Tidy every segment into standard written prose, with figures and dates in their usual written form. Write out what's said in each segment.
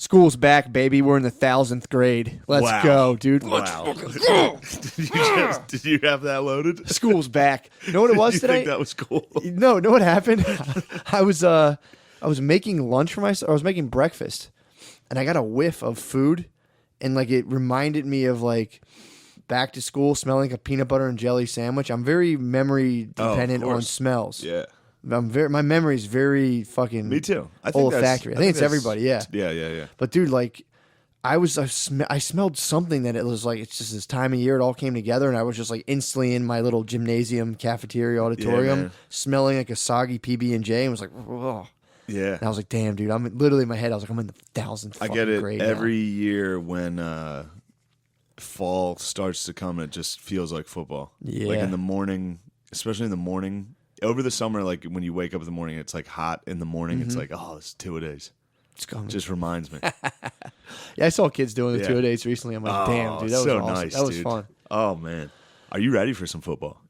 School's back, baby. We're in the 1,000th grade. Let's go, dude. Wow. Did you have that loaded? School's back. You know what it was Did you today? think that was cool? No, know what happened? I was making lunch for myself. I was making breakfast, and I got a whiff of food, and like it reminded me of like back to school, smelling like a peanut butter and jelly sandwich. I'm very memory dependent on smells. Yeah. My memory is very fucking Me too. I think olfactory. I think it's everybody. Yeah. Yeah. But dude, like, I smelled something that it was like it's just this time of year it all came together, and I was just like instantly in my little gymnasium cafeteria auditorium, smelling like a soggy PB and J, and was like, oh. Yeah. And I was like, damn, dude, I'm literally in my head. I was like, I'm in the 1,000th. I get it grade every now. year when fall starts to come. It just feels like football. Yeah. Like in the morning, especially in the morning. Over the summer, like when you wake up in the morning, it's like hot in the morning. It's like, oh, it's 2-a-days. It's coming. Just reminds me. Yeah, I saw kids doing the 2-a-days recently. I'm like, damn, dude, that was so awesome. nice. That was dude. fun. Oh man, are you ready for some football?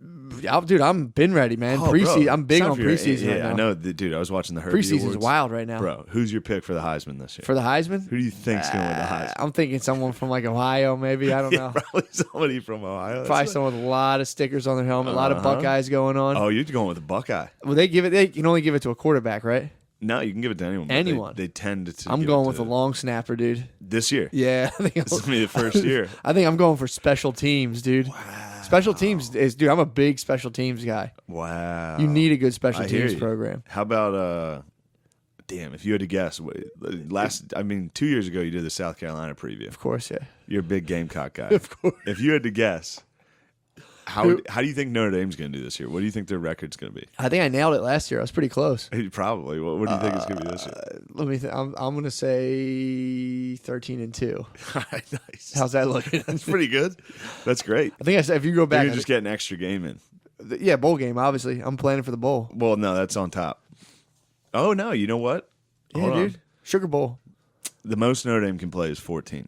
Dude, I'm been ready, man. Preseason, I'm big on preseason. Yeah, right now. I know, dude. I was watching the Herbie Preseason's Awards. wild right now, Bro, who's your pick for the Heisman this year? For the Heisman, who do you think's going to win the Heisman? I'm thinking someone from like Ohio, maybe. I don't know. Probably somebody from Ohio. Probably someone with a lot of stickers on their helmet, a lot of Buckeyes going on. Oh, you're going with a Buckeye. Well, they can only give it to a quarterback, right? No, you can give it to anyone. Anyone. They tend to. I'm going with a long snapper, dude. This year. Yeah, I think This is going to be the first year. I think I'm going for special teams, dude. Wow. Special teams is, dude. I'm a big special teams guy. Wow. You need a good special I hear teams you. program. How about damn, if you had to guess, 2 years ago you did the South Carolina preview. Of course, yeah. You're a big Gamecock guy. Of course. If you had to guess, how do you think Notre Dame's going to do this year? What do you think their record's going to be? I think I nailed it last year. I was pretty close. Probably. What do you think it's going to be this year? Let me think. I'm going to say 13-2. All right, nice. How's that looking? That's pretty good. That's great. I think I said if you go back, You just get an extra game in. Yeah, bowl game. Obviously, I'm planning for the bowl. Well, no, that's on top. Oh no, you know what? Yeah, Hold dude. on. Sugar Bowl. The most Notre Dame can play is 14.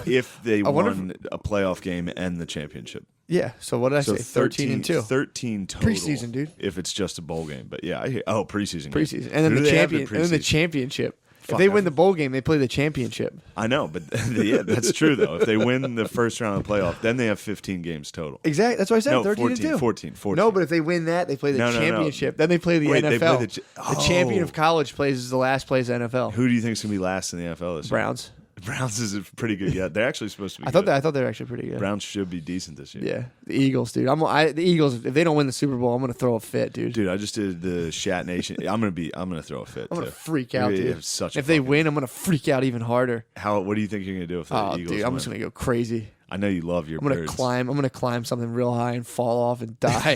If they won a playoff game and the championship. Yeah. So what did I say? 13-2. 13 total. Preseason, dude. If it's just a bowl game. But yeah, I hear preseason. Game. Preseason. And then Who the do they have in champion. And then the preseason? championship. Fuck, If they win the bowl game, they play the championship. I know, but yeah, that's true though. If they win the first round of the playoff, then they have 15 games total. Exactly. That's what I said. No, 13-2. 14. No, but if they win that, they play the No. championship. Then they play the Wait, NFL. they play the champion of college plays is the last place NFL. Who do you think is going to be last in the NFL this year? Browns. Browns is pretty good yet. They're actually supposed to be I thought good. they were actually pretty good. Browns should be decent this year. Yeah, the Eagles, dude. The Eagles. If they don't win the Super Bowl, I'm gonna throw a fit, dude. Dude, I just did the Shat Nation. I'm gonna throw a fit. I'm gonna too. freak out, We dude. have such If a they fucking- win, I'm gonna freak out even harder. what do you think you're gonna do if the Oh, Eagles dude, I'm win? just gonna go crazy. I know you love your I'm gonna birds. climb. I'm gonna climb something real high and fall off and die.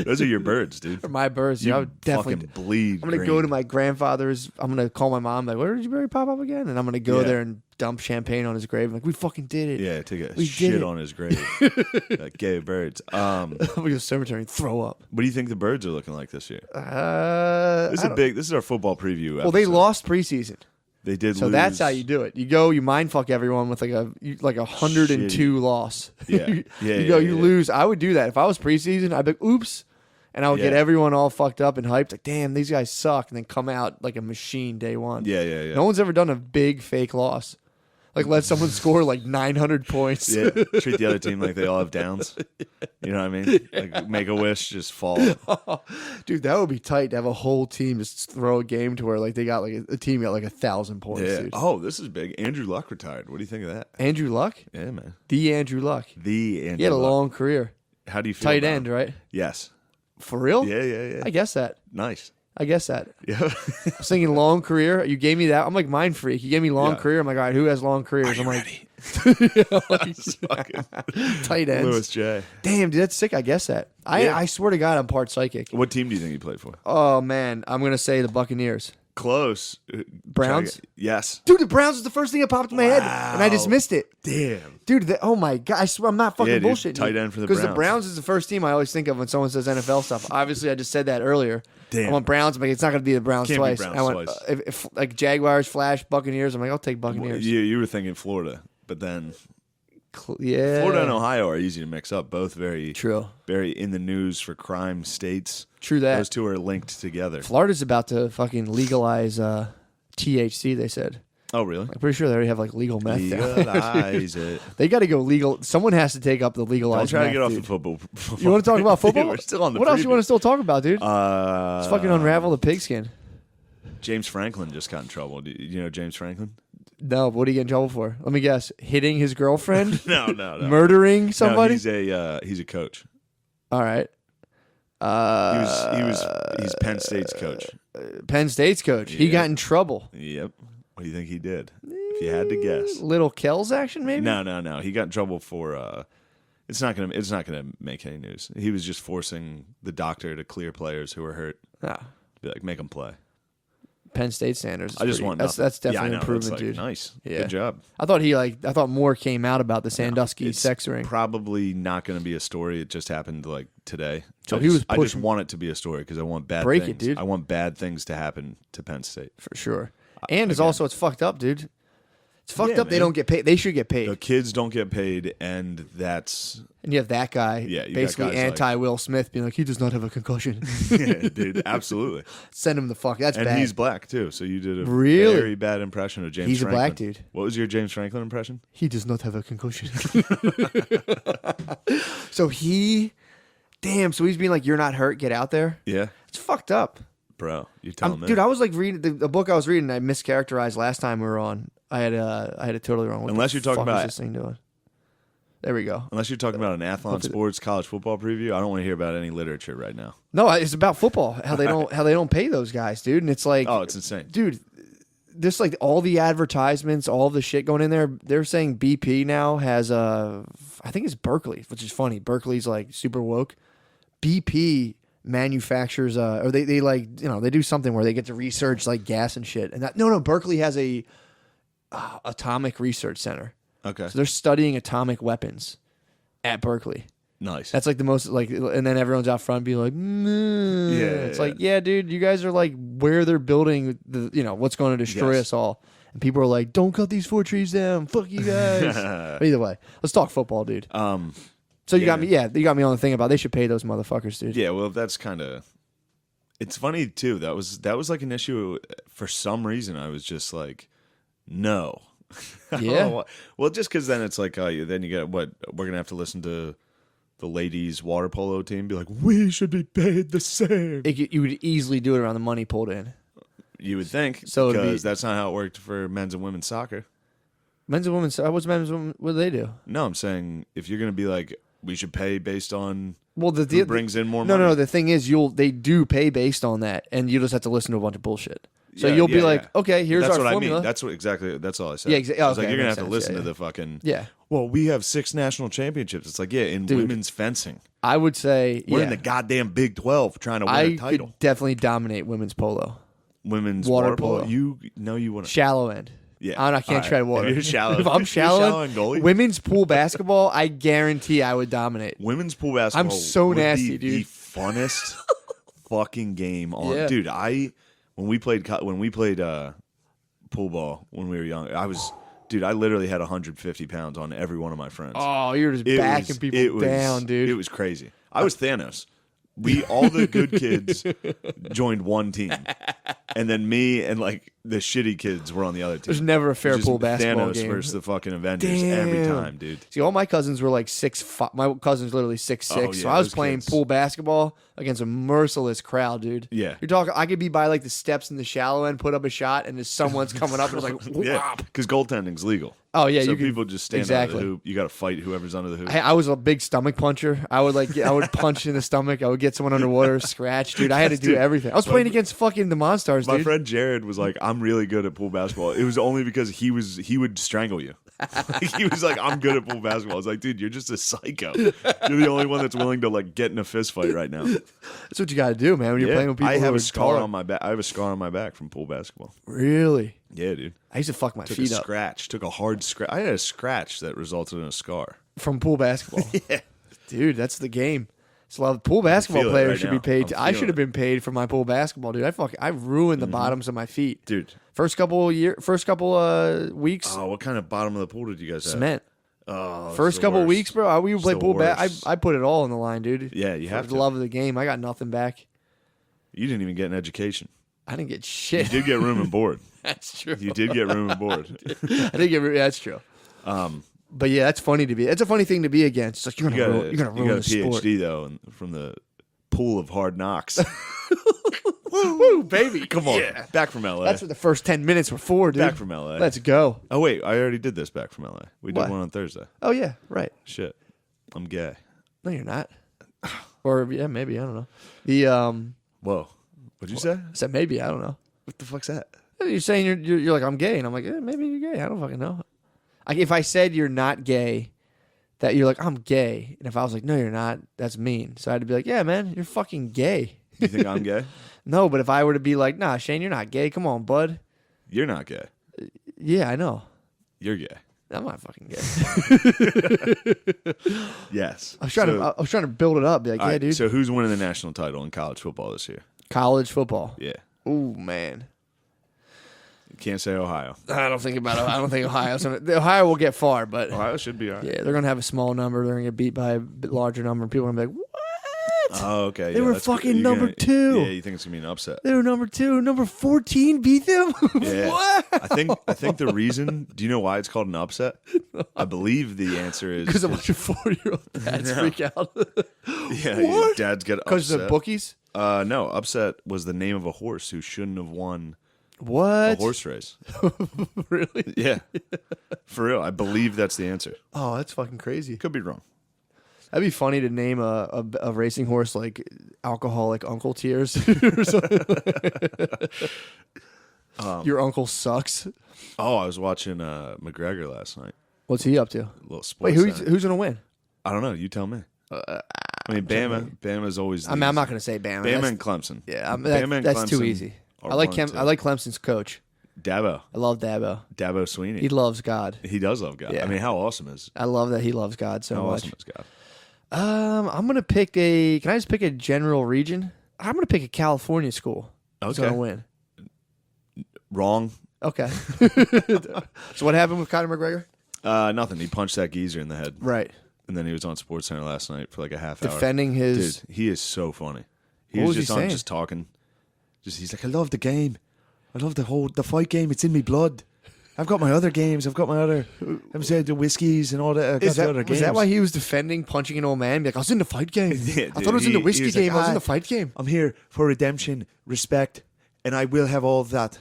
Those are your birds, dude. For my birds, You I would definitely. fucking bleed. I'm gonna go to my grandfather's. I'm gonna call my mom. Like, where did you bury Pop Up again? And I'm gonna go Yeah. there and dump champagne on his grave. I'm like, we fucking did it. Yeah, take a We did shit it. on his grave. Like gay birds. I'm gonna go to the cemetery and throw up. What do you think the birds are looking like this year? This This is our football preview. Well, they episode. lost preseason. They did. So lose. that's how you do it. You go, you mind fuck everyone with like a 102 loss. Yeah. you Yeah, go, yeah, you yeah. lose. I would do that if I was preseason. I'd be like, oops, and I would get Yeah. everyone all fucked up and hyped. Like, damn, these guys suck, and then come out like a machine day one. Yeah. No one's ever done a big fake loss. Like let someone score like 900 points. Yeah, treat the other team like they all have downs. You know what I mean? Like make a wish, just fall. Dude, that would be tight to have a whole team just throw a game to where like they got like a team got like 1,000 points. Yeah. Dude. Oh, this is big. Andrew Luck retired. What do you think of that? Andrew Luck, Yeah, man. the Andrew Luck. The Andrew He had a Luck. long career. How do you feel? Tight about end, him? right? Yes. For real? Yeah. I guess that. Nice. I guess that. Yeah. I was thinking long career. You gave me that. I'm like mind freak. You gave me long Yeah. career. I'm like, all right, who has long careers? I'm like, ready? tight ends. Louis J. Damn, dude, that's sick. I guess that. Yeah. I swear to God, I'm part psychic. What team do you think he played for? Oh man, I'm gonna say the Buccaneers. Close. Browns? Yes. Dude, the Browns is the first thing that popped in my head, and I dismissed it. Damn. Dude, oh my God, I swear I'm not fucking Yeah, dude, bullshitting. tight end for the Because the Browns. Browns is the first team I always think of when someone says NFL stuff. Obviously, I just said that earlier. Damn. I want Browns, but it's not going to be the Browns Can't be twice. Browns I want, twice. if like Jaguars, Flash, Buccaneers, I'm like, I'll take Buccaneers. You were thinking Florida, but then Yeah. Florida and Ohio are easy to mix up. Both very True. very in the news for crime states. True that. Those two are linked together. Florida's about to fucking legalize THC. They said. Oh, really? I'm pretty sure they already have like legal meth. Legalize it. They got to go legal. Someone has to take up the legalized. Don't try meth, to get off dude. the football. You want to talk about football? We're still on the. What else you want to still talk about, dude? Let's Let's fucking unravel the pigskin. James Franklin just got in trouble. Do you know James Franklin? No, what did he get in trouble for? Let me guess. Hitting his girlfriend? No. Murdering somebody? No, he's a coach. All right. He's Penn State's coach. Penn State's coach. He got in trouble. Yep. What do you think he did? If you had to guess. Little Kells action, maybe? No. He got in trouble for. It's not gonna make any news. He was just forcing the doctor to clear players who were hurt. Be like, make them play. Penn State standards. I just want that's definitely an improvement, that's like, dude. Nice. Yeah. Good job. I thought more came out about the Sandusky sex ring. Probably not going to be a story. It just happened like today. So I just want it to be a story because I want bad things. It, dude. I want bad things to happen to Penn State. For sure. And it's fucked up, dude. It's fucked up. Man. They don't get paid. They should get paid. The kids don't get paid, and that's... And you have that guy, basically anti-Will Smith, being like, he does not have a concussion. Yeah, dude, absolutely. Send him the fuck. That's and bad. And he's black, too, so you did a really very bad impression of James Franklin. He's a black dude. What was your James Franklin impression? He does not have a concussion. So he's being like, you're not hurt, get out there? Yeah. It's fucked up. Bro, you're telling me. Dude, I was like reading the book I was reading. I mischaracterized last time we were on. I had it totally wrong. Unless you're talking about this thing doing. There we go. Unless you're talking about an Athlon Sports college football preview, I don't want to hear about any literature right now. No, it's about football. How they don't pay those guys, dude. And it's like, oh, it's insane, dude. Just like all the advertisements, all the shit going in there. They're saying BP now has I think it's Berkeley, which is funny. Berkeley's like super woke. BP manufactures or they like, you know, they do something where they get to research like gas and shit. And Berkeley has a atomic research center. Okay. So they're studying atomic weapons at Berkeley. Nice. That's like the most like, and then everyone's out front be like, it's like, yeah, dude, you guys are like where they're building the, you know, what's going to destroy us all. And people are like, don't cut these 4 trees down. Fuck you guys. But either way, let's talk football, dude. So you got me on the thing about they should pay those motherfuckers, dude. Yeah, well, that's kind of. It's funny too. That was like an issue for some reason. I was just like, no. Yeah. Well, just because then it's like, then you get what we're gonna have to listen to the ladies water polo team be like, we should be paid the same. You would easily do it around the money pulled in. You would think, so because that's not how it worked for men's and women's soccer. Men's and women's. What's men's and women's? What do they do? No, I'm saying if you're gonna be like, we should pay based on who brings in more money. No. The thing is, they do pay based on that, and you just have to listen to a bunch of bullshit. So you'll be like, okay, here's that's our what formula. I mean. That's all I said. Yeah, exactly. I was like, you're gonna have to listen to the fucking. Yeah. Well, we have 6 national championships. It's like, in women's fencing, I would say we're in the goddamn Big 12 trying to win a title. Could definitely dominate women's polo. Women's water polo. You want to shallow end. Yeah, I can't tread water. If you're shallow, if I'm shallow, and goalie. Women's pool basketball, I guarantee I would dominate. Women's pool basketball. I'm so would nasty, be dude. The funnest fucking game on, dude. When we played pool ball when we were young, I literally had 150 pounds on every one of my friends. Oh, you're just backing people down, dude. It was crazy. I was Thanos. All the good kids joined one team, and then me and like the shitty kids were on the other team. There's never a fair pool basketball Thanos game versus the fucking Avengers every time, dude. See, all my cousins were like 6'5". My cousin's literally 6'6". Oh, yeah, so I was those playing kids. pool basketball against a merciless crowd, dude. Yeah. You're talking. I could be by like the steps in the shallow end, put up a shot, and just someone's coming up and it's like, yeah, because goaltending's legal. Oh yeah, so you people just stand under the hoop. You got to fight whoever's under the hoop. I was a big stomach puncher. I would punch in the stomach. I would get someone underwater, scratch, dude. I had to do everything. I was playing against fucking the Monstars, dude. My friend Jared was like, "I'm really good at pool basketball." It was only because he would strangle you. He was like, "I'm good at pool basketball." I was like, "Dude, you're just a psycho. You're the only one that's willing to like get in a fist fight right now." That's what you got to do, man. When you're playing with people, I have who a are scar taller. on my back. I have a scar on my back from pool basketball. Really? Yeah, dude. I used to fuck my feet up Took a hard scratch. I had a scratch that resulted in a scar from pool basketball. Yeah, dude, that's the game. So a lot of pool basketball players should be paid. I should have been paid for my pool basketball, dude. I ruined the bottoms of my feet, dude. First couple weeks. Oh, what kind of bottom of the pool did you guys have? Cement. Oh, first couple weeks, bro. We would play pool back. I put it all on the line, dude. Yeah, you have to. Love of the game. I got nothing back. You didn't even get an education. I didn't get You shit. did get room and board. That's true. You did get room and board. I didn't get. That's true. But yeah, that's funny to be. It's a funny thing to be against. It's like you're gonna ruin the a PhD sport. though, from the pool of hard knocks. Woo, baby! Come on, Yeah. back from LA. That's what the first 10 minutes were for, dude. Back from LA. Let's go. Oh wait, I already did this back from LA. We did What? one on Thursday. Oh yeah, right. Shit, I'm gay. No, you're not. Or yeah, maybe I don't know. The Whoa, what'd you say? I said maybe I don't know. What the fuck's that? You're saying you're like I'm gay, and I'm like maybe you're gay. I don't fucking know. Like if I said you're not gay, that you're like I'm gay, and if I was like no you're not, that's mean. So I had to be like yeah man, you're fucking gay. You think I'm gay? No, but if I were to be like nah Shane, you're not gay. Come on, bud. You're not gay. Yeah, I know. You're gay. I'm not fucking gay. Yes. I was trying to build it up. Be like, All yeah, right, dude. So who's winning the national title in college football this year? College football. Yeah. Ooh, man. You can't say Ohio. I don't think Ohio's gonna. Ohio will get far, but Ohio should be all right. yeah, they're gonna have a small number. They're gonna get beat by a bit larger number. And people are gonna be like, what? Oh, okay. They were that's good. fucking You're number 2. Yeah, you think it's gonna be an upset? They were number 2. Number 14 beat them. Yeah. What? I think the reason. Do you know why it's called an upset? I believe the answer is Because a bunch of 4-year-old dads freak out. yeah, What? dads get upset. Because the bookies. No, upset was the name of a horse who shouldn't have won a What? horse race. Really? Yeah, for real. I believe that's the answer. Oh, that's fucking crazy. Could be wrong. That'd be funny to name a racing horse like alcoholic Uncle Tears or something. Your uncle sucks. Oh, I was watching McGregor last night. What's he up to? A little sports. Wait, center. who's gonna win? I don't know. You tell me. I mean, Bama's always. I'm not gonna say Bama. Bama and Clemson. Yeah, Bama and that's too Clemson easy. are I like 1 and 2. I like Clemson's coach. Dabo. I love Dabo. Sweeney. He loves God. He does love God. Yeah. I mean, how awesome is I love that he loves God so how much. awesome is God? I'm gonna pick a. Can I just pick a general region? I'm gonna pick a California school. Who's Okay. gonna win? Wrong. Okay. So what happened with Conor McGregor? Nothing. He punched that geezer in the head, Right. and then he was on SportsCenter last night for like a half hour. Defending his. Dude, he is so funny. He What was was he just on, saying? just talking. He's like, I love the game. I love the fight game. It's in me blood. I've got my other games. I've got my other. I've said the whiskeys and all that. I've got the other games. Was that why he was defending punching an old man? Be like, I was in the fight game. Yeah, I dude, thought it was in the he whiskey was game. like, I was in the fight game. I'm here for redemption, respect, and I will have all of that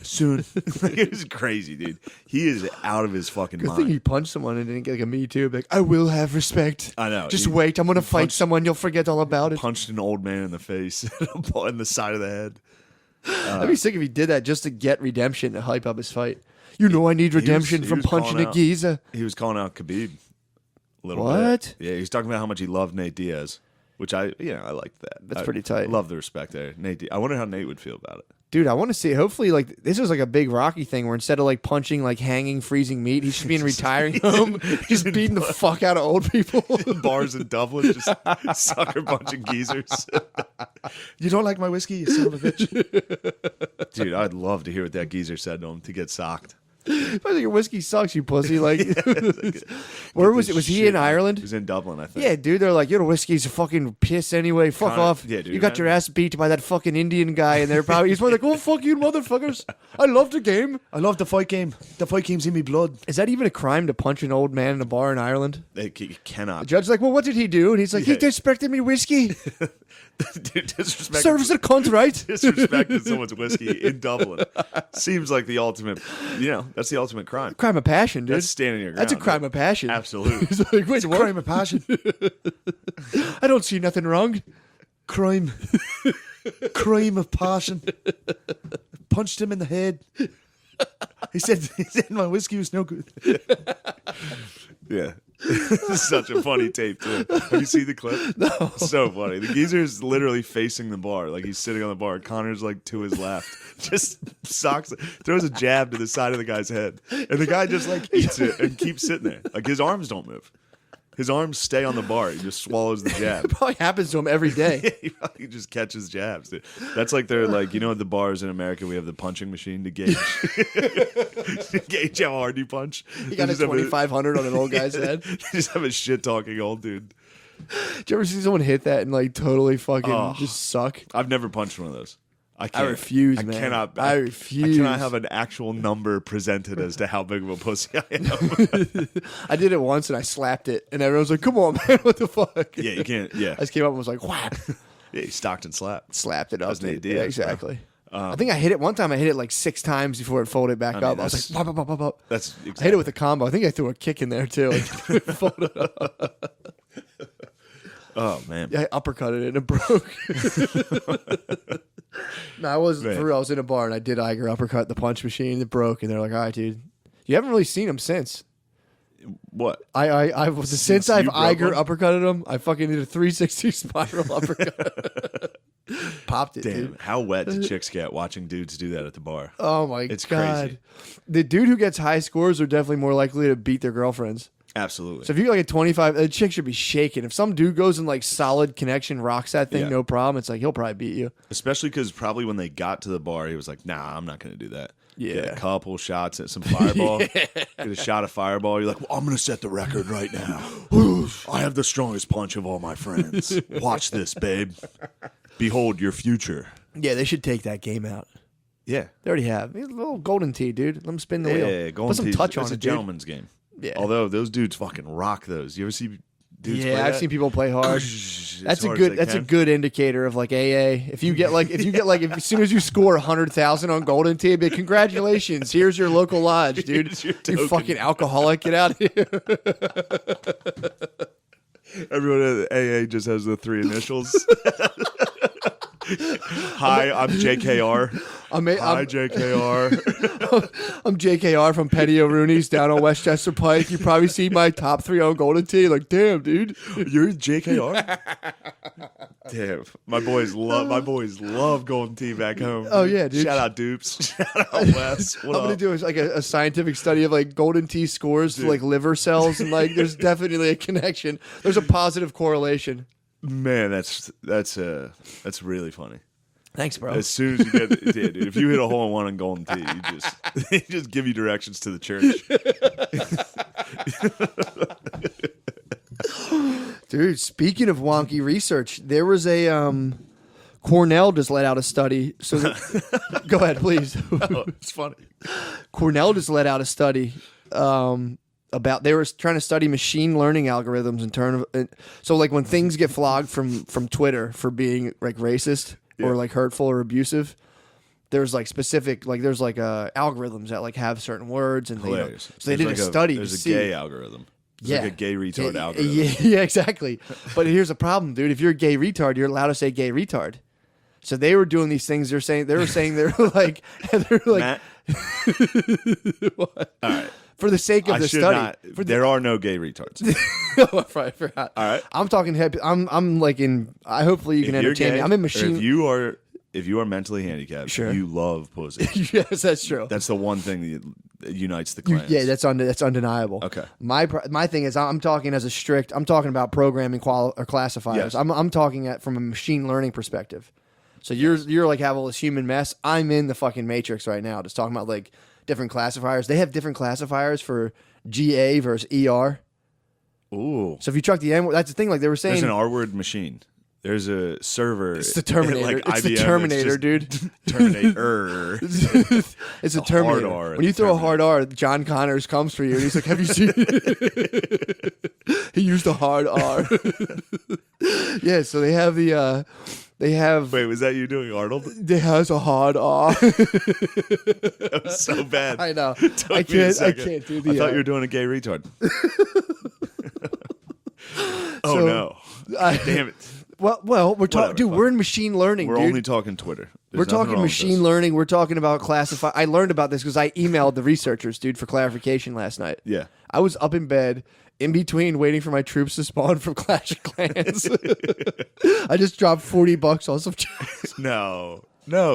soon. It was crazy, dude. He is out of his fucking Good mind. thing he punched someone and didn't get like a Me Too. Be like, I will have respect. I know. Just He- wait. I'm gonna he fight punched- someone. You'll forget all about it. Punched an old man in the face in the side of the head. I'd be sick if he did that just to get redemption to hype up his fight. You know, I need redemption he from was punching calling a out- geezer. He was calling out Khabib a little What? bit. Yeah, he was talking about how much he loved Nate Diaz, which I liked that. That's I pretty tight. Love the respect there. I wonder how Nate would feel about it. Dude, I want to see. Hopefully, like this was like a big Rocky thing where instead of like punching like hanging, freezing meat, he should be in retiring home, just beating the fuck out of old people. Bars in Dublin, just sucker punching geezers. You don't like my whiskey, you son of a bitch. Dude, I'd love to hear what that geezer said to him to get socked. I think your whiskey sucks, you pussy. Like, where was it? Was he in Ireland? He was in Dublin, I think. Yeah, dude. They're like, your whiskey's a fucking piss anyway. Fuck Kinda- off. yeah, dude, you got man. your ass beat by that fucking Indian guy, and they're probably he's probably like, oh fuck you, motherfuckers. I love the game. I love the fight game. The fight game's in me blood. Is that even a crime to punch an old man in a bar in Ireland? You cannot. The judge's like, well, what did he do? And he's like, Yeah. he disrespected me whiskey. Dude, disrespect. Service a cunt, right? Disrespecting someone's whiskey in Dublin seems like the ultimate. That's the ultimate crime. Crime of passion, dude. That's standing your ground. That's a crime of passion. Absolutely. He's like, wait, what? Crime of passion. I don't see nothing wrong. Crime. Crime of passion. Punched him in the head. He said my whiskey was no good. Yeah. This is such a funny tape, too. Have you seen the clip? No. So funny. The geezer is literally facing the bar. Like, he's sitting on the bar. Connor's, like, to his left. Just throws a jab to the side of the guy's head. And the guy just, like, eats it and keeps sitting there. Like, his arms don't move. His arms stay on the bar. He just swallows the jab. It probably happens to him every day. He just catches jabs. Dude. That's like they're like, at the bars in America, we have the punching machine to gauge to gauge how hard you punch. He got a 2,500 on an old guy's head. Just have a shit talking old dude. Did you ever see someone hit that and like totally fucking just suck? I've never punched one of those. I can't. I refuse, I man. cannot. I refuse. I cannot have an actual number presented as to how big of a pussy I am. I did it once and I slapped it, and everyone was like, "Come on, man, what the fuck?" Yeah, you can't. Yeah, I just came up and was like, "Whap!" yeah, you stocked and slapped. Slapped it up. That's the dude. idea, Yeah, exactly. I think I hit it one time. I hit it like 6 times before it folded back up. I was like, "Pop, pop, pop, pop." That's I exactly. hit it with a combo. I think I threw a kick in there too. Like, folded up. Oh man. Yeah, I uppercutted it and it broke. No, I was Man. for real. I was in a bar and I did Iger uppercut the punch machine. It broke, and they're like, "All right, dude, you haven't really seen him since." What? I was since I've you broke Iger one? uppercutted him. I fucking did a 360 spiral uppercut. Popped it, Damn. dude. How wet do chicks get watching dudes do that at the bar? Oh my It's god. crazy. The dude who gets high scores are definitely more likely to beat their girlfriends. Absolutely. So if you get like a 25, the chick should be shaking. If some dude goes in like solid connection, rocks that thing, Yeah. no problem. It's like he'll probably beat you. Especially because probably when they got to the bar, he was like, "Nah, I'm not going to do that." Yeah. Get a couple shots at some Fireball. Get a shot of Fireball. You're like, "Well, I'm going to set the record right now. I have the strongest punch of all my friends. Watch this, babe. Behold your future." Yeah, they should take that game out. Yeah. They already have. A little golden tee, dude. Let them spin the wheel. Yeah, Put some touch on it's it, a dude. gentleman's game. Yeah. Although those dudes fucking rock those. You ever see dudes play Yeah, I've that? seen people play hard. As That's a hard as good. they That's a can. good indicator of like AA. If you get like, if as soon as you score 100,000 on Golden Tee, be like, congratulations. Here's your local lodge, dude. Here's your You token. fucking alcoholic, get out of here. Everyone at AA just has the 3 initials. Hi, I'm JKR. I'm Hi, JKR. I'm JKR from Petty O'Rooney's down on Westchester Pike. You probably see my top 3 on Golden Tee. Like, damn, dude. You're JKR? Damn. My boys love Golden Tea back home. Oh, yeah, dude. Shout out Dupes. Shout out Wes. What I'm gonna up? do is like a scientific study of like Golden Tee scores to like liver cells, and like there's definitely a connection. There's a positive correlation. Man, that's really funny. Thanks, bro. As soon as you get, dude, if you hit a hole in one on Golden Tee, they just give you directions to the church. Dude, speaking of wonky research, there was a Cornell just let out a study. So go ahead, please. Oh, it's funny. Cornell just let out a study about they were trying to study machine learning algorithms in terms of so like when things get flogged from Twitter for being like racist or like hurtful or abusive. There's like specific there's algorithms that like have certain words and Hilarious. so they did a study. There's to a see. gay algorithm. It's like a gay retard algorithm. Yeah, exactly. But here's the problem, dude. If you're a gay retard, you're allowed to say gay retard. So they were doing these things. They were saying like Matt? what? All right. For the sake of I the should study. not. For There are no gay retards. I forgot. All right. I'm talking. I'm like in. Hopefully you can If you're entertain me. gay, I'm in or machine. if you are mentally handicapped, Sure. you love pussy. Yes, that's true. That's the one thing that unites the clans. Yeah, that's undeniable. Okay. My thing is I'm talking about programming or classifiers. Yes. I'm talking from a machine learning perspective. So you're like have all this human mess. I'm in the fucking matrix right now, just talking about like different classifiers. They have different classifiers for GA versus ER. Ooh. So if you chuck the N, that's the thing. Like they were saying, There's an R word machine. There's a server. it's the Terminator. Like It's the IBM, Terminator, just dude. Terminator. It's a Terminator. hard R, When you it's throw a Terminator. hard R, John Connors comes for you, and he's like, "Have you seen?" He used a hard R. Yeah, so they have Wait, was that you doing Arnold? They has a hard R. That was so bad. I know. Took I me a can't second. do the. I thought you were doing a gay retard. Oh So, no! Damn it! Well, we're talking, Whatever, dude. fuck. We're in machine learning, We're dude. only talking Twitter. There's We're nothing talking wrong with machine this. learning. We're talking about classify. I learned about this because I emailed the researchers, dude, for clarification last night. Yeah. I was up in bed in between waiting for my troops to spawn from Clash of Clans. I just dropped $40 on some checks. No,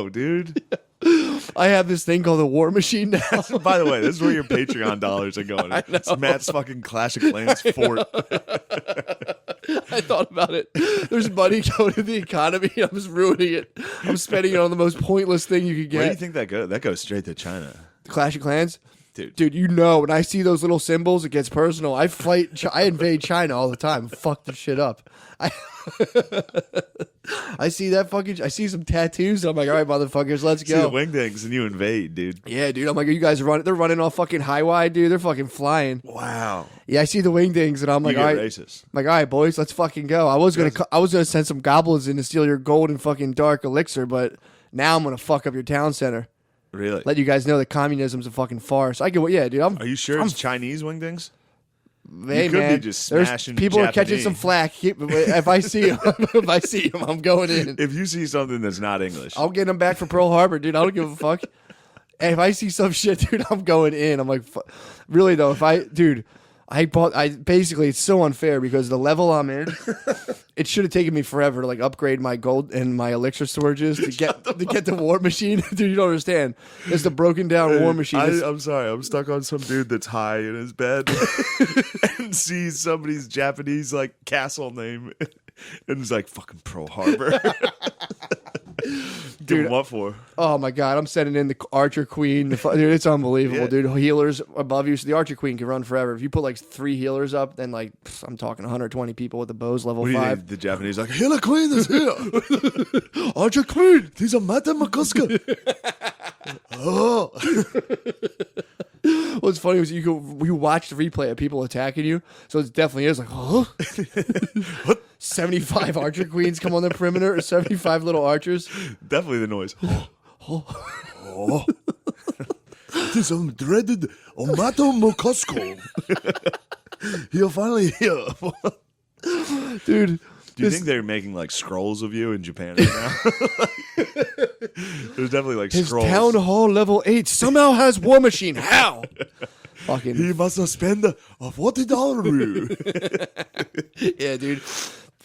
dude. I have this thing called the War Machine now. By the way, this is where your Patreon dollars are going. It's Matt's fucking Clash of Clans fort. I thought about it. There's money going to the economy. I'm just ruining it. I'm spending it on the most pointless thing you could get. Where do you think that goes? That goes straight to China. Clash of Clans? Dude. You know, when I see those little symbols, it gets personal. I invade China all the time. Fuck the shit up. I see I see some tattoos. And I'm like, all right, motherfuckers, let's See go. the wingdings and you invade, dude. Yeah, dude. I'm like, you guys are they're running all fucking high wide, dude. They're fucking flying. Wow. Yeah, I see the wingdings, and I'm like, You all get right, racist. I'm like, all right, boys, let's fucking go. I was gonna send some goblins in to steal your gold and fucking dark elixir, but now I'm gonna fuck up your town center. Really? Let you guys know that communism's a fucking farce. I get what? Yeah, dude. Are you sure it's Chinese wingdings? Hey, you could man, be just there's smashing people are catching Japanese. some flack. If I see him, I'm going in. If you see something that's not English, I'll get him back for Pearl Harbor, dude. I don't give a fuck. And if I see some shit, dude, I'm going in. I'm like, really though, I basically, it's so unfair because the level I'm in, it should have taken me forever to like upgrade my gold and my elixir storages to get the war machine. Dude, you don't understand. It's the broken down war machine. I'm sorry. I'm stuck on some dude that's high in his bed and sees somebody's Japanese like castle name and he's like fucking Pearl Harbor. Dude, what for? Oh my god, I'm sending in the Archer Queen. Dude, it's unbelievable, dude. Healers above you, so the Archer Queen can run forever. If you put like 3 healers up, then like I'm talking 120 people with the bows level 5. The Japanese like Healer Queen is here. Archer Queen, these are Mata Makuska. Oh. What's funny is you watch the replay of people attacking you, so it definitely is like, huh? 75 Archer Queens come on the perimeter, or 75 little archers. Definitely the noise. Oh. This dreaded Omato Mokosko. You're finally here. Dude. Do you think they're making like scrolls of you in Japan right now? There's definitely like His scrolls. town hall level 8 somehow has war machine. How? Fucking. He must have spent a $40. Yeah, dude.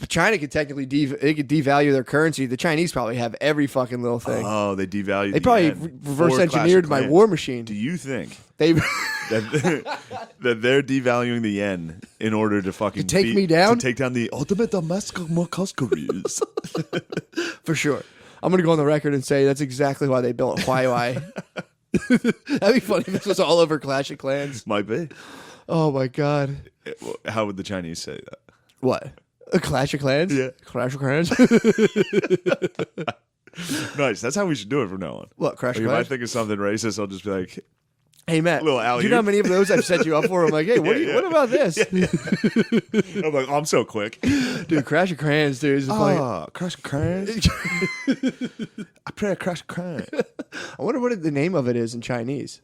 China could technically they could devalue their currency. The Chinese probably have every fucking little thing. Oh, they devalued. They probably reverse engineered my war machine. Do you think they that they're devaluing the yen in order to fucking take me down? To take down the ultimate Mokoskories? For sure. I'm gonna go on the record and say that's exactly why they built Huawei. That'd be funny if this was all over Clash of Clans. Might be. Oh my god. How would the Chinese say that? What? A Clash of Clans? Yeah. Clash of Clans? Nice. That's how we should do it from now on. What, Clash of If I Clans? think of something racist, I'll just be like, hey, Matt, little do you alley-oop. know how many of those I've set you up for? I'm like, hey, what about this? I'm like, I'm so quick. Dude, Clash of Clans, dude. Is funny. Crash Crans. I pray a Crash Crans. I wonder what the name of it is in Chinese.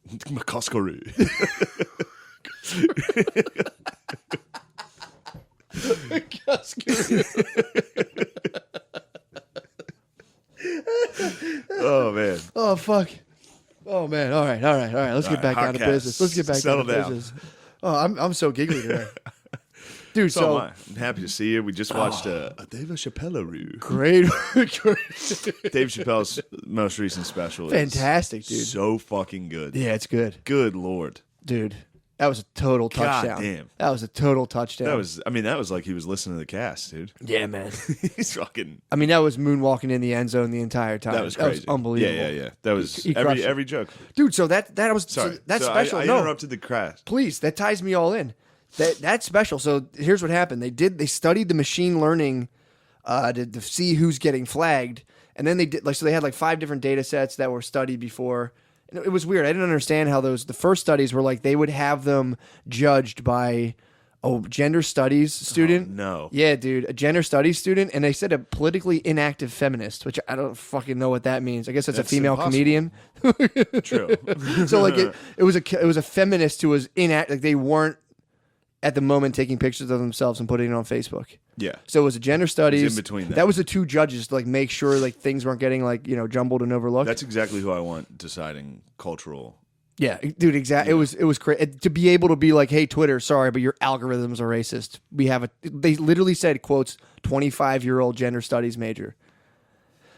Mokoskory. Oh man. Oh fuck. Oh man. All right. Let's get back down to Hotcast. business. Let's get back Settle down to down. business. Oh, I'm so giggly today. Dude, So so am I. I'm happy to see you. We just watched a Dave Chappelle-roo. great. Dave Chappelle's most recent special is Fantastic, dude. so fucking good. Yeah, it's good. Good Lord. Dude. That was a total God touchdown. damn. That was a total touchdown. That was like he was listening to the cast, dude. yeah, man. He's fucking I mean, that was moonwalking in the end zone the entire time. that was crazy. That was unbelievable. Yeah. That was He crushed it. every joke. Dude, so that was Sorry. so that So special. I no, interrupted the crash. please, that ties me all in. That's special. So here's what happened. They studied the machine learning to see who's getting flagged, and then they did they had 5 different data sets that were studied before. And it was weird. I didn't understand how the first studies were they would have them judged by a gender studies student. Oh, no. Yeah, dude, a gender studies student, and they said a politically inactive feminist, which I don't fucking know what that means. I guess that's a female impossible. comedian. True. So it was a feminist who was inactive. They weren't at the moment taking pictures of themselves and putting it on Facebook. Yeah. So it was a gender studies. in between that. That was the 2 judges to make sure things weren't getting jumbled and overlooked. That's exactly who I want deciding cultural. Yeah, dude, exactly. Yeah. It was crazy to be able to be like, "Hey, Twitter, sorry, but your algorithms are racist." They literally said, quotes, 25-year-old gender studies major.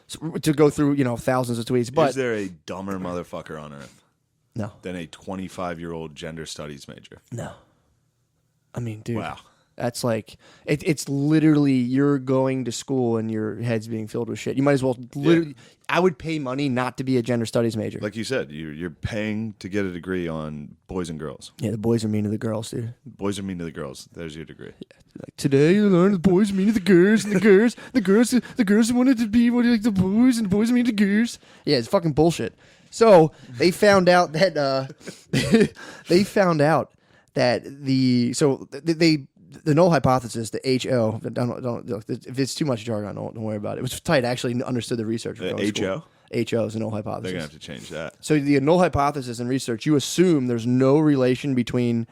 So, to go through, thousands of tweets. But Is there a dumber motherfucker on earth no. than a 25-year-old gender studies major? No. I mean, dude. Wow. That's like it's literally you're going to school and your head's being filled with shit. You might as well literally. I would pay money not to be a gender studies major. Like you said, you're paying to get a degree on boys and girls. Yeah, the boys are mean to the girls, dude. Boys are mean to the girls. There's your degree. Yeah. Like, today you learn the boys are mean to the girls, and the girls wanted to be like the boys, and the boys are mean to girls. Yeah, it's fucking bullshit. So they found out that the null hypothesis, the HO. Don't if it's too much jargon, don't worry about it. It was tight. I actually understood the research. HO. HO is a null hypothesis. They're gonna have to change that. So the null hypothesis in research, you assume there's no relation between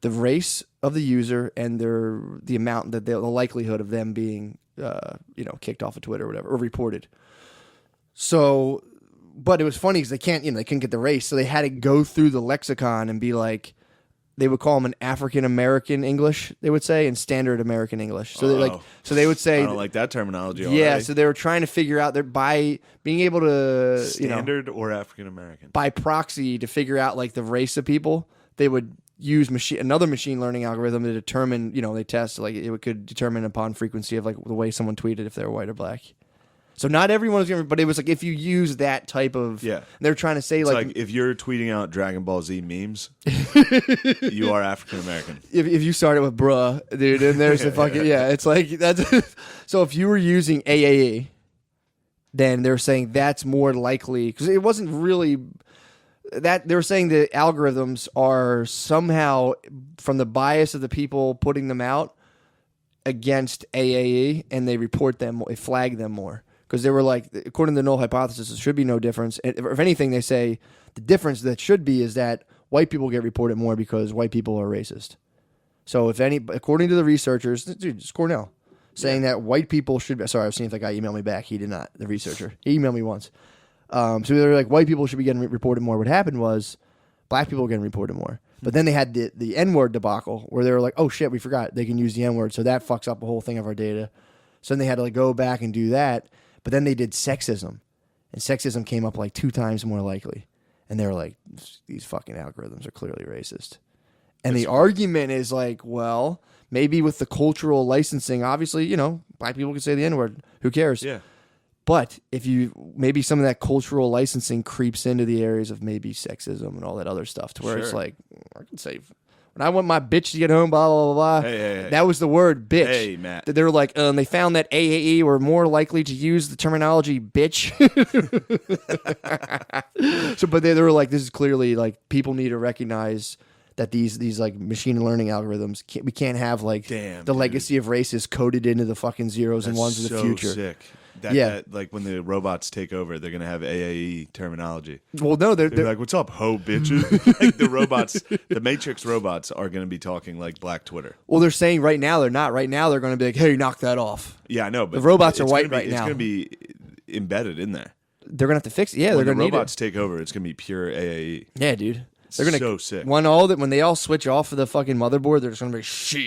the race of the user and the amount that the likelihood of them being kicked off of Twitter or whatever, or reported. So, but it was funny because they couldn't get the race, so they had to go through the lexicon and be like, they would call them an African American English, they would say, and standard American English. So they would say, I don't like that terminology. Yeah, already. so they were trying to figure out by being able to standard or African American by proxy to figure out like the race of people. They would use another machine learning algorithm to determine, they test like it could determine upon frequency of like the way someone tweeted if they were white or black. So not everyone is going to, but it was like if you use that type of, they're trying to say it's like if you're tweeting out Dragon Ball Z memes, you are African American. If you started with bruh, dude, and there's a fucking, it's like, that's, so if you were using AAE, then they're saying that's more likely, because it wasn't really, that they were saying the algorithms are somehow, from the bias of the people putting them out, against AAE, and they report them, they flag them more. Because they were like, according to the null hypothesis, there should be no difference. If anything, they say the difference that should be is that white people get reported more because white people are racist. So according to the researchers, dude, it's Cornell, saying that white people should be, sorry, I was seeing if that guy emailed me back. He did not, the researcher. He emailed me once. So they're like, white people should be getting reported more. What happened was black people were getting reported more. But then they had the N-word debacle where they were like, oh shit, we forgot they can use the N-word. So that fucks up the whole thing of our data. So then they had to like go back and do that. But then they did sexism. And sexism came up like 2 times more likely. And they were like, these fucking algorithms are clearly racist. And the argument is like, well, maybe with the cultural licensing, obviously, black people can say the N-word. Who cares? Yeah. But if maybe some of that cultural licensing creeps into the areas of maybe sexism and all that other stuff to where it's like, I can say, when I want my bitch to get home, blah, blah, blah, blah. Hey. That was the word bitch. Hey, Matt. They were like, they found that AAE were more likely to use the terminology bitch. But they were like, this is clearly like, people need to recognize that these like machine learning algorithms, we can't have like legacy of race is coded into the fucking zeros and ones of the future. Sick. That, like when the robots take over, they're gonna have AAE terminology. Well, no, they're like, "What's up, ho bitches?" Like the robots, the Matrix robots are gonna be talking like Black Twitter. Well, they're saying right now they're not. Right now they're gonna be like, "Hey, knock that off." Yeah, I know, but the robots are white right now. It's gonna be embedded in there. They're gonna have to fix it. Yeah, when they're gonna the robots take over, it's gonna be pure AAE. Yeah, dude. They're gonna so sick. When they all switch off of the fucking motherboard, they're just gonna be shit.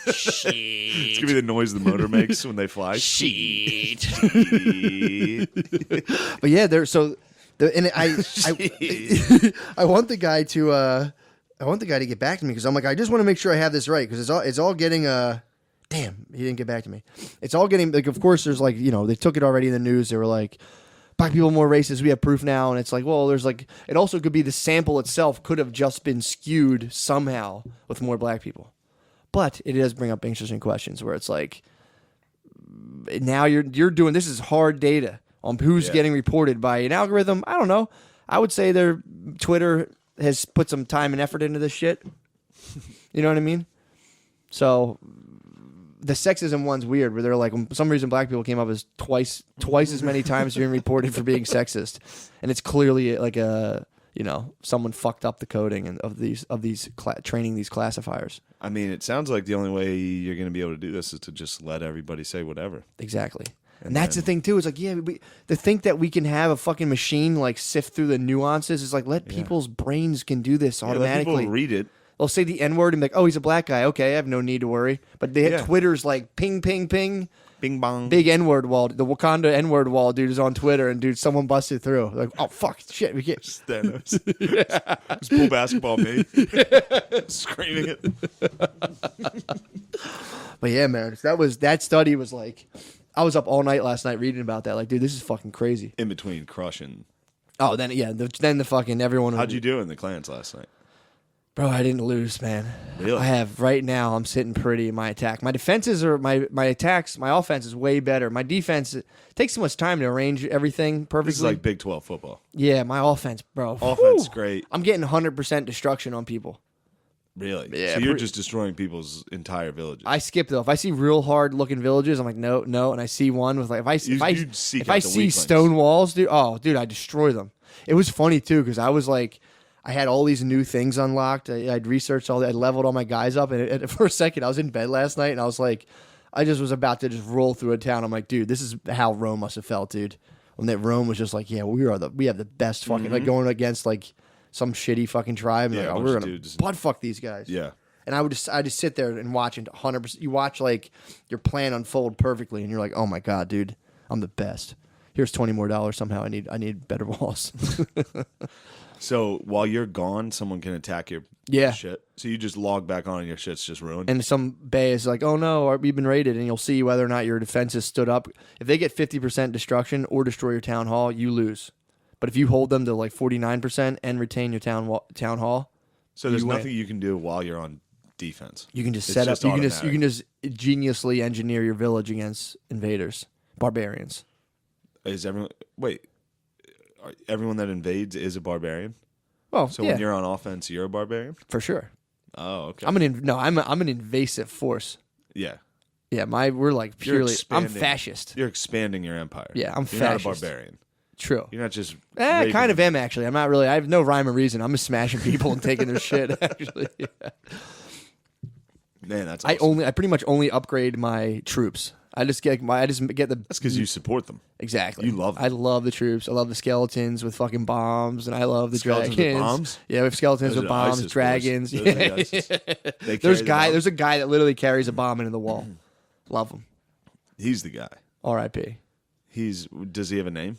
It's gonna be the noise the motor makes when they fly. Shit. But yeah, I want the guy to get back to me because I'm like, I just want to make sure I have this right because it's all getting damn, he didn't get back to me. It's all getting like, of course, there's like, they took it already in the news. They were like, black people more racist. We have proof now, and it's like, well, there's like, it also could be the sample itself could have just been skewed somehow with more black people, but it does bring up interesting questions where it's like, now you're doing this is hard data on who's getting reported by an algorithm. I don't know. I would say Twitter has put some time and effort into this shit. You know what I mean? So the sexism one's weird, where they're like, for some reason, black people came up as twice as many times being reported for being sexist, and it's clearly like someone fucked up the coding of these training these classifiers. I mean, it sounds like the only way you're going to be able to do this is to just let everybody say whatever. Exactly. And that's the thing too. It's like, to think that we can have a fucking machine like sift through the nuances is like, let people's brains can do this automatically. Let people read it. They'll say the N-word and be like, oh, he's a black guy. Okay, I have no need to worry. But Twitter's like ping, ping, ping. Bing bong. Big N-word wall. The Wakanda N-word wall, dude, is on Twitter, and dude, someone busted through. Like, oh fuck, shit, we can't. Thanos. It's pool basketball me. Screaming it. But yeah, man, that study was like, I was up all night last night reading about that. Like, dude, this is fucking crazy. In between crushing. Oh, then yeah, then the fucking everyone. How'd you do in the clans last night? Bro, I didn't lose, man. Really? I have right now. I'm sitting pretty in my attack. My defenses are my attacks. My offense is way better. My defense, it takes so much time to arrange everything perfectly. This is like Big 12 football. Yeah, my offense, bro. Offense, great. I'm getting 100% destruction on people. Really? Yeah, so you're just destroying people's entire villages. I skip though. If I see real hard looking villages, I'm like no, and I see one with like if I see stone walls, dude. Oh, dude, I destroy them. It was funny too because I was like, I had all these new things unlocked. I'd researched I leveled all my guys up, and for a second, I was in bed last night, and I was like, I just was about to just roll through a town. I'm like, dude, this is how Rome must have felt, dude. When that Rome was just like, yeah, we have the best fucking like going against like some shitty fucking tribe. And Yeah, like, oh, we're gonna butt fuck these guys. Yeah. And I just sit there and watch it 100%. You watch like your plan unfold perfectly, and you're like, oh my god, dude, I'm the best. Here's $20 more. Somehow I need better walls. So while you're gone, someone can attack your shit. So you just log back on and your shit's just ruined. And some bay is like, oh no, we've been raided, and you'll see whether or not your defenses stood up. If they get 50% destruction or destroy your town hall, you lose. But if you hold them to like 49% and retain your town hall, so there's nothing you can do while you're on defense. You can just set up. You can just geniusly engineer your village against invaders, barbarians. Is everyone that invades is a barbarian? Well, so when you're on offense, you're a barbarian for sure. Oh, okay. I'm an invasive force. Yeah. Yeah, we're like purely. I'm fascist. You're expanding your empire. Yeah, I'm you're fascist. not a barbarian. True. You're not just. Kind of am actually. I'm not really. I have no rhyme or reason. I'm just smashing people and taking their shit. Actually. Yeah. Man, that's awesome. I pretty much only upgrade my troops. I just get the. That's because you support them. Exactly. You love them. I love the troops. I love the skeletons with fucking bombs, and I love the skeletons dragons. With bombs? Yeah, we have skeletons Those with bombs, ISIS dragons. Yeah. There's a guy that literally carries a bomb into the wall. Love him. He's the guy. R.I.P. Does he have a name?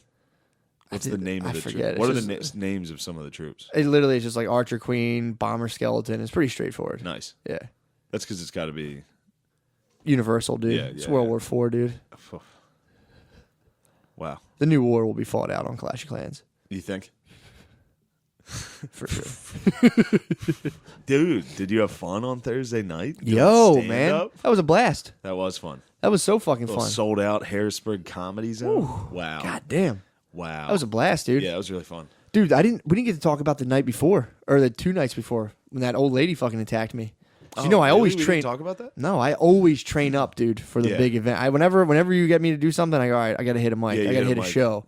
What's the name of the troops? What are the names of some of the troops? It literally is just like Archer Queen, Bomber Skeleton. It's pretty straightforward. Nice. Yeah. That's because it's got to be universal, dude. Yeah, it's World War IV, dude. Wow. The new war will be fought out on Clash of Clans. You think? For sure. Dude, did you have fun on Thursday night? Yo, man. That was a blast. That was fun. That was so fucking fun. Sold out Harrisburg Comedy Zone. Ooh, wow. God damn. Wow. That was a blast, dude. Yeah, it was really fun. Dude, we didn't get to talk about the night before, or the 2 nights before, when that old lady fucking attacked me. I always train. We didn't talk about that? No, I always train up, dude, for the big event. Whenever you get me to do something, I go, all right, I got to hit a mic. I got to hit a show.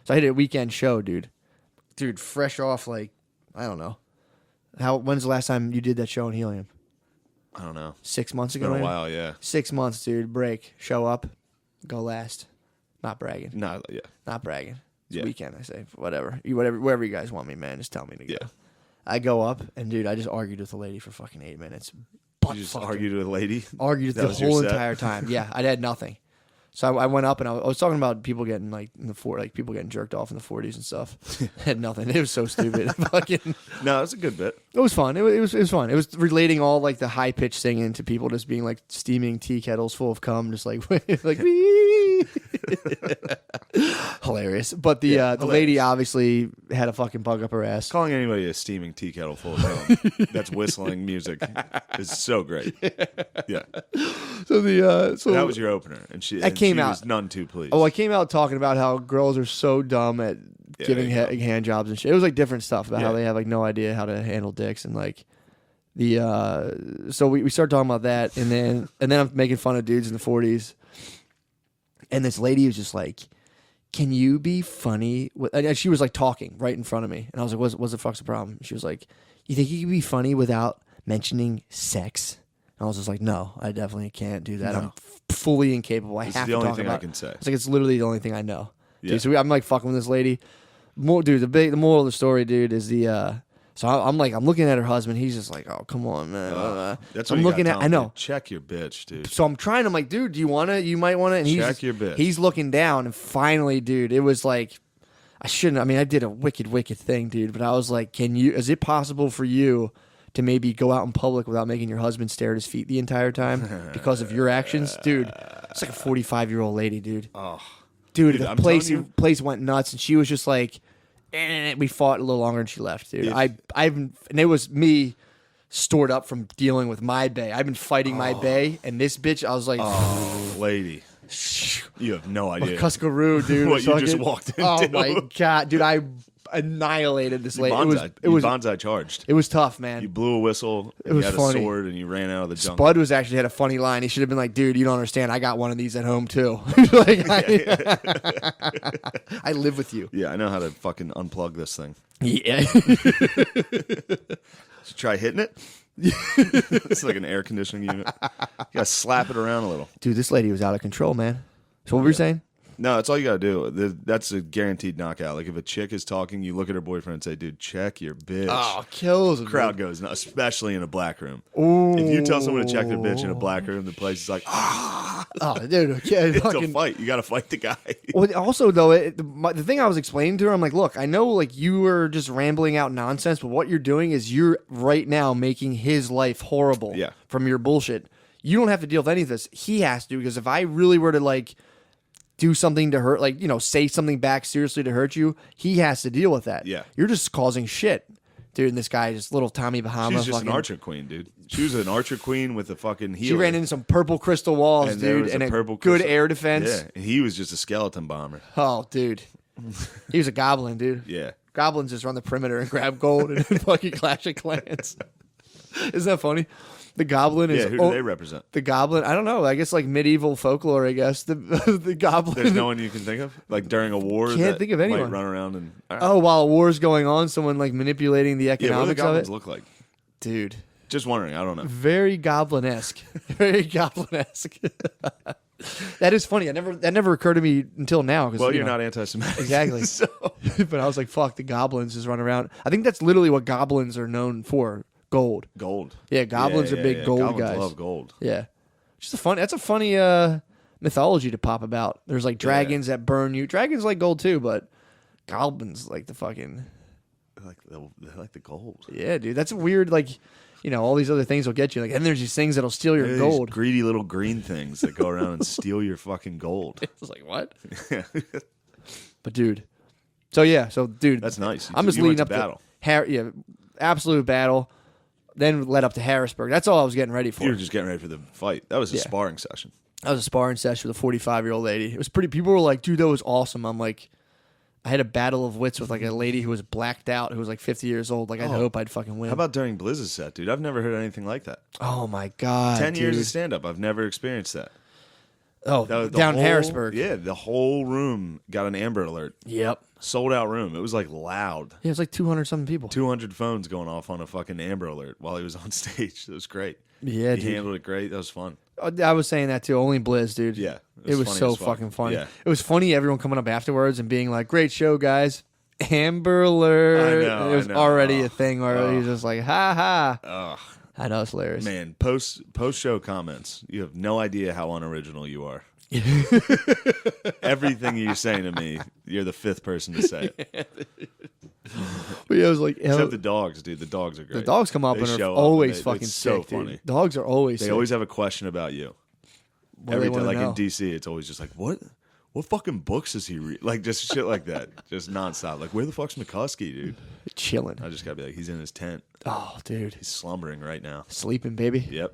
So I hit a weekend show, dude. Dude, fresh off, like, I don't know. When's the last time you did that show in Helium? I don't know. 6 months ago? It's been a while, yeah. 6 months, dude. Break. Show up. Go last. Not bragging. Not bragging. It's weekend, I say. Whatever, wherever you guys want me, man. Just tell me to go. Yeah. I go up, and dude, I just argued with the lady for fucking 8 minutes. You just argued with a lady? Argued the whole entire time. Yeah, I had nothing. So I went up, and I was talking about people getting like people getting jerked off in the 40s and stuff. I had nothing. It was so stupid. Fucking. No, it was a good bit. It was fun. It was fun. It was relating all like the high pitched singing to people just being like steaming tea kettles full of cum, just like like. Hilarious. But the lady obviously had a fucking bug up her ass. Calling anybody a steaming tea kettle full of cum that's whistling music is so great. Yeah. So that was your opener, and she was none too pleased. Oh, I came out talking about how girls are so dumb at giving hand jobs and shit. It was like different stuff about how they have like no idea how to handle dicks and like so we started talking about that, and then I'm making fun of dudes in the 40s. And this lady was just like, can you be funny? And she was like talking right in front of me. And I was like, what's the fuck's the problem? She was like, you think you can be funny without mentioning sex? And I was just like, no, I definitely can't do that. No. I'm fully incapable. I have to talk about it. It's the only thing I can say. It's like, it's literally the only thing I know. Yeah. Dude, so I'm like fucking with this lady. The moral of the story, dude, is So I'm looking at her husband. He's just like, oh, come on, man. That's So what I'm you looking gotta at. tell I him, know. dude. Check your bitch, dude. So I'm trying. I'm like, dude, do you want to? You might want to. And Check your bitch. He's looking down, and finally, dude, it was like, I shouldn't. I mean, I did a wicked thing, dude. But I was like, is it possible for you to maybe go out in public without making your husband stare at his feet the entire time because of your actions, dude? It's like a 45-year-old lady, dude. Oh, dude, dude, the I'm place telling you. place went nuts, and she was just like, we fought a little longer, and she left, dude. And it was me stored up from dealing with my bae. I've been fighting my bae, and this bitch, I was like, lady, you have no idea. Cuscaroo, dude. What you just walked into. Oh my god, dude! I annihilated this lady. It was bonsai charged. It was tough, man. You blew a whistle. It was you had funny. a sword, and you ran out of the jungle. Spud was actually had a funny line. He should have been like, "Dude, you don't understand. I got one of these at home too. Like, I live with you." Yeah, I know how to fucking unplug this thing. Yeah. Should try hitting it. It's like an air conditioning unit. You gotta slap it around a little. Dude, this lady was out of control, man. So what were you saying? No, that's all you gotta do. That's a guaranteed knockout. Like if a chick is talking, you look at her boyfriend and say, "Dude, check your bitch." Oh, kills him. Crowd goes nuts, especially in a black room. Ooh. If you tell someone to check their bitch in a black room, the place is like, Oh, dude. Yeah, it's fucking, a fight. You gotta fight the guy. Well, also though, the thing I was explaining to her, I'm like, look, I know like you were just rambling out nonsense, but what you're doing is you're right now making his life horrible. Yeah. From your bullshit. You don't have to deal with any of this. He has to, because if I really were to like do something to hurt, like, you know, say something back seriously to hurt you, he has to deal with that. Yeah. You're just causing shit. Dude, and this guy, just little Tommy Bahama. She's just an archer queen, dude. She was an archer queen with a fucking healer. She ran into some purple crystal walls, And there dude, was and a a purple good crystal- air defense. Yeah, and he was just a skeleton bomber. Oh, dude. He was a goblin, dude. Yeah. Goblins just run the perimeter and grab gold and fucking Clash of Clans. Isn't that funny? The goblin is... Yeah, who do they represent? The goblin, I don't know. I guess like medieval folklore, I guess. The goblin... There's no one you can think of? Like during a war Can't that think of anyone. might run around and... All right. Oh, while a war's going on, someone like manipulating the Yeah, what do the economics of goblins it? look like? Dude. Just wondering. I don't know. Very goblin-esque. Very goblin-esque. That is funny. That never occurred to me until now. Well, you're not anti-Semitic. Exactly. So- But I was like, fuck, the goblins just run around. I think that's literally what goblins are known for. Gold. Gold. Yeah, goblins are big gold Goblins guys. love gold. Yeah. That's a funny mythology to pop about. There's like dragons that burn you. Dragons like gold too, but goblins like the fucking... They like the gold. Yeah, dude. That's a weird, like, you know, all these other things will get you. Like, and there's these things that'll steal your They're gold. These greedy little green things that go around and steal your fucking gold. It's like, what? But dude. So dude. That's nice. I'm just You went leading up to battle. to absolute battle. Then led up to Harrisburg. That's all I was getting ready for. You were just getting ready for the fight. That was a sparring session. That was a sparring session with a 45-year-old lady. It was pretty. People were like, dude, that was awesome. I'm like, I had a battle of wits with like a lady who was blacked out, who was like 50 years old. Like, I'd hope I'd fucking win. How about during Blizz's set, dude? I've never heard anything like that. Oh my god, 10 years dude. of stand-up. I've never experienced that. Oh, The down whole- Harrisburg. Yeah, the whole room got an Amber Alert. Yep. Sold out room. It was like loud. Yeah, it was like 200 something people. 200 phones going off on a fucking Amber Alert while he was on stage. It was great. Yeah, He dude. handled it great. That was fun. I was saying that too. Only Blizz, dude. Yeah. It was funny so as fuck. fucking funny. Yeah. It was funny. Everyone coming up afterwards and being like, "Great show, guys." Amber Alert. I know, It was I know. already a Ugh. thing where he was just like, "Ha ha." Ugh. I know, it's hilarious. Man, post show comments. You have no idea how unoriginal you are. Everything you're saying to me, you're the fifth person to say it. But yeah, I was like, Except the dogs, dude. The dogs are great. the dogs come up They and are show up always and fucking it's so sick, dude. funny. Dogs are always They sick. always have a question about you. What do Every they time, wanna like know? in DC, it's always just like, what fucking books does he read? Like just shit like that, just nonstop. Like, where the fuck's McCuskey, dude? Chilling. I just gotta be like, he's in his tent. Oh, dude. He's slumbering right now. Sleeping, baby. Yep,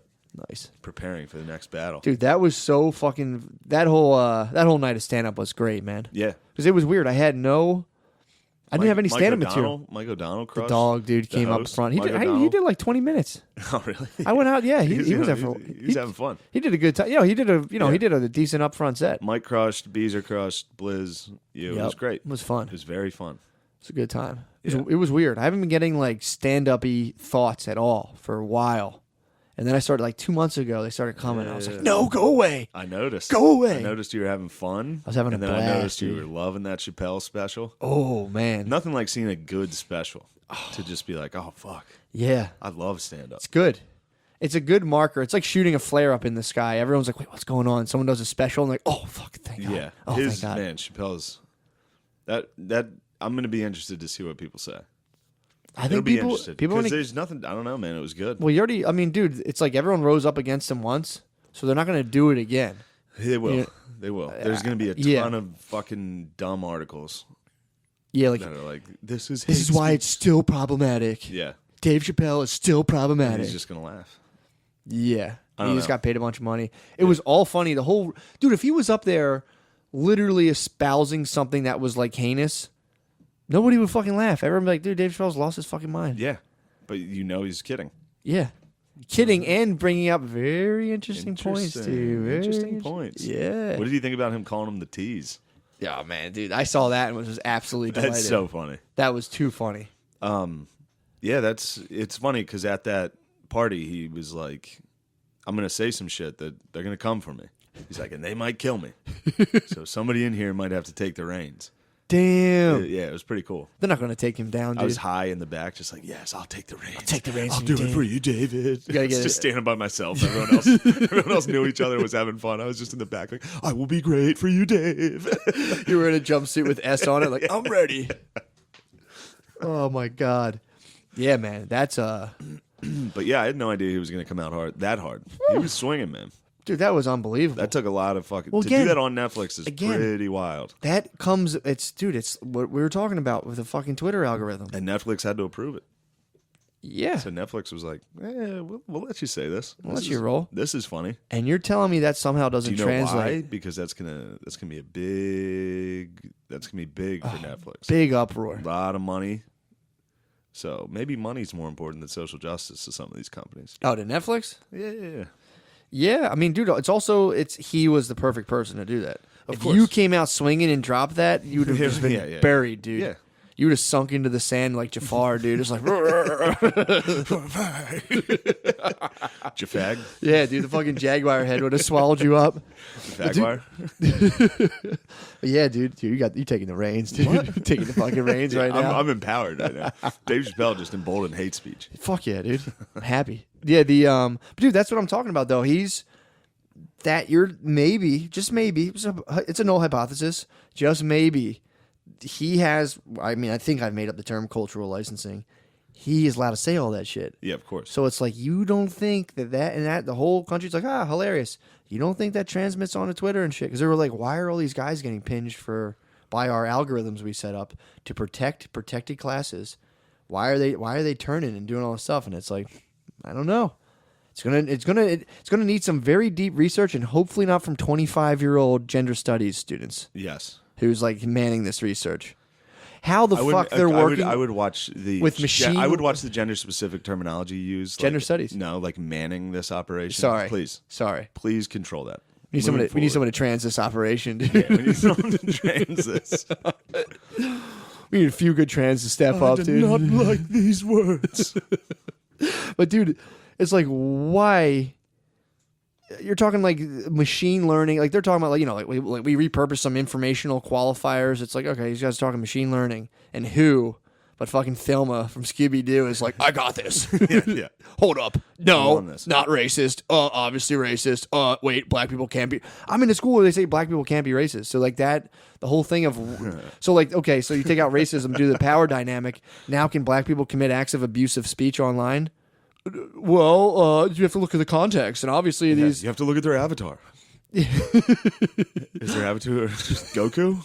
Nice. preparing for the next battle. Dude, that was so fucking... That whole night of stand-up was great, man. Yeah, Because it was weird. I didn't have any Mike stand-up O'Donnell- material. Mike O'Donnell, The crushed. dog, dude, The came up host, front. He Mike did, O'Donnell. he did like 20 minutes. Oh, really? I went out. Yeah, he was there for. He's having fun. He did a good time. Yeah, he did Yeah. he did a decent upfront set. Mike crushed, Beezer crushed, Blizz. It was great. It was fun. It was very fun. It's a good time. Yeah. It was weird. I haven't been getting like stand-up-y thoughts at all for a while. And then I started like 2 months ago. They started coming. I was like, no, go away. I noticed. Go away. I noticed you were having fun. I was having a and then I blast, noticed you dude. were loving that Chappelle special. Oh man. Nothing like seeing a good special. to just be like, oh fuck, Yeah. I love stand up. It's good. It's a good marker. It's like shooting a flare up in the sky. Everyone's like, wait, what's going on? Someone does a special and like, oh fuck, thank God. Yeah, Oh, thank God. man, Chappelle's that I'm gonna be interested to see what people say. I think be people interested people because wanna, there's nothing. I don't know, man. It was good. well, you already. I mean, dude, it's like everyone rose up against him once, so they're not going to do it again. They will. Yeah. They will. There's gonna be a Yeah. ton of fucking dumb articles Yeah, like that are like, this is why it's still problematic. Yeah, Dave Chappelle is still and problematic. he's just gonna laugh. Yeah, I he don't just know. got paid a bunch of money. It was all funny. The whole dude, if he was up there, literally espousing something that was like heinous, nobody would fucking laugh. Everyone would be like, dude, Dave Chappelle's lost his fucking mind. Yeah, but he's kidding. Yeah. Kidding and bringing up very interesting points too. Very Interesting points. Yeah. What did you think about him calling him the tease? Yeah, man, dude, I saw that and was just absolutely delighted. That's so funny. That was too funny. Yeah, it's funny because at that party he was like, I'm gonna say some shit that they're gonna come for me. He's like, and they might kill me. So somebody in here might have to take the reins. Damn. Yeah, it was pretty cool. They're not going to take him down, dude. I was high in the back, just like, yes, I'll take the reins. I'll take the reins I'll from do you, it for you, David. gotta get just it. standing by myself. Everyone else knew each other, was having fun. I was just in the back, like, I will be great for you, Dave. You were in a jumpsuit with S on it, like, I'm ready. Oh, my God. Yeah, man, that's But yeah, I had no idea he was going to come out that hard. He was swinging, man. dude, that was unbelievable. That took a lot of fucking. Well, to again- do that on Netflix is pretty wild. That comes, it's what we were talking about with the fucking Twitter algorithm. And Netflix had to approve it. Yeah. So Netflix was like, we'll let you say this. We'll let you roll. This is funny. And you're telling me that somehow Do doesn't you know translate. why? Because that's gonna be big for Netflix. Big uproar. A lot of money. So maybe money's more important than social justice to some of these companies. Oh, to Netflix? Yeah. Yeah, I mean, dude, he was the perfect person to do that. If course. you came out swinging and dropped that, you would have just been Yeah. buried, dude. Yeah. You would have sunk into the sand like Jafar, dude. It's like, Jafag? yeah, dude, the fucking jaguar head would have swallowed you up. Jaguar? But yeah, dude, you taking the reins, dude. You're taking the fucking reins right now. I'm empowered right now. Dave Chappelle just emboldened hate speech. Fuck yeah, dude. I'm happy. Yeah, but dude, that's what I'm talking about though. You're maybe, just maybe, it's a null hypothesis, just maybe. He has, I mean, I think I've made up the term cultural licensing. He is allowed to say all that shit. Yeah, of course. So it's like, you don't think that the whole country's like, hilarious. You don't think that transmits onto Twitter and shit? Because they were like, why are all these guys getting pinged by our algorithms we set up to protect protected classes? Why are they turning and doing all this stuff? And it's like, I don't know. It's gonna need some very deep research, and hopefully not from 25-year-old gender studies students. Yes. Who's like manning this research? How the fuck they're working? I would watch with machine. I would watch the gender specific terminology used. Gender studies? No, like manning this operation. Sorry, please control that. We need someone to trans this operation, dude. Yeah, we need someone to trans this. We need a few good trans to step up, I do dude. not like these words. But dude, it's like, why? You're talking like machine learning, like they're talking about, like, we repurpose some informational qualifiers. It's like, okay, these guys are talking machine learning and who, but fucking Thelma from Scooby Doo is like, I got this. Yeah. Hold up, no, on this. not racist. Obviously racist. Wait, black people can't be. I'm in a school where they say black people can't be racist. So like that, the whole thing of, so like, okay, so you take out racism, do the power dynamic. Now can black people commit acts of abusive speech online? Well, you have to look at the context, and obviously these. You have to look at their avatar. Is their avatar just Goku?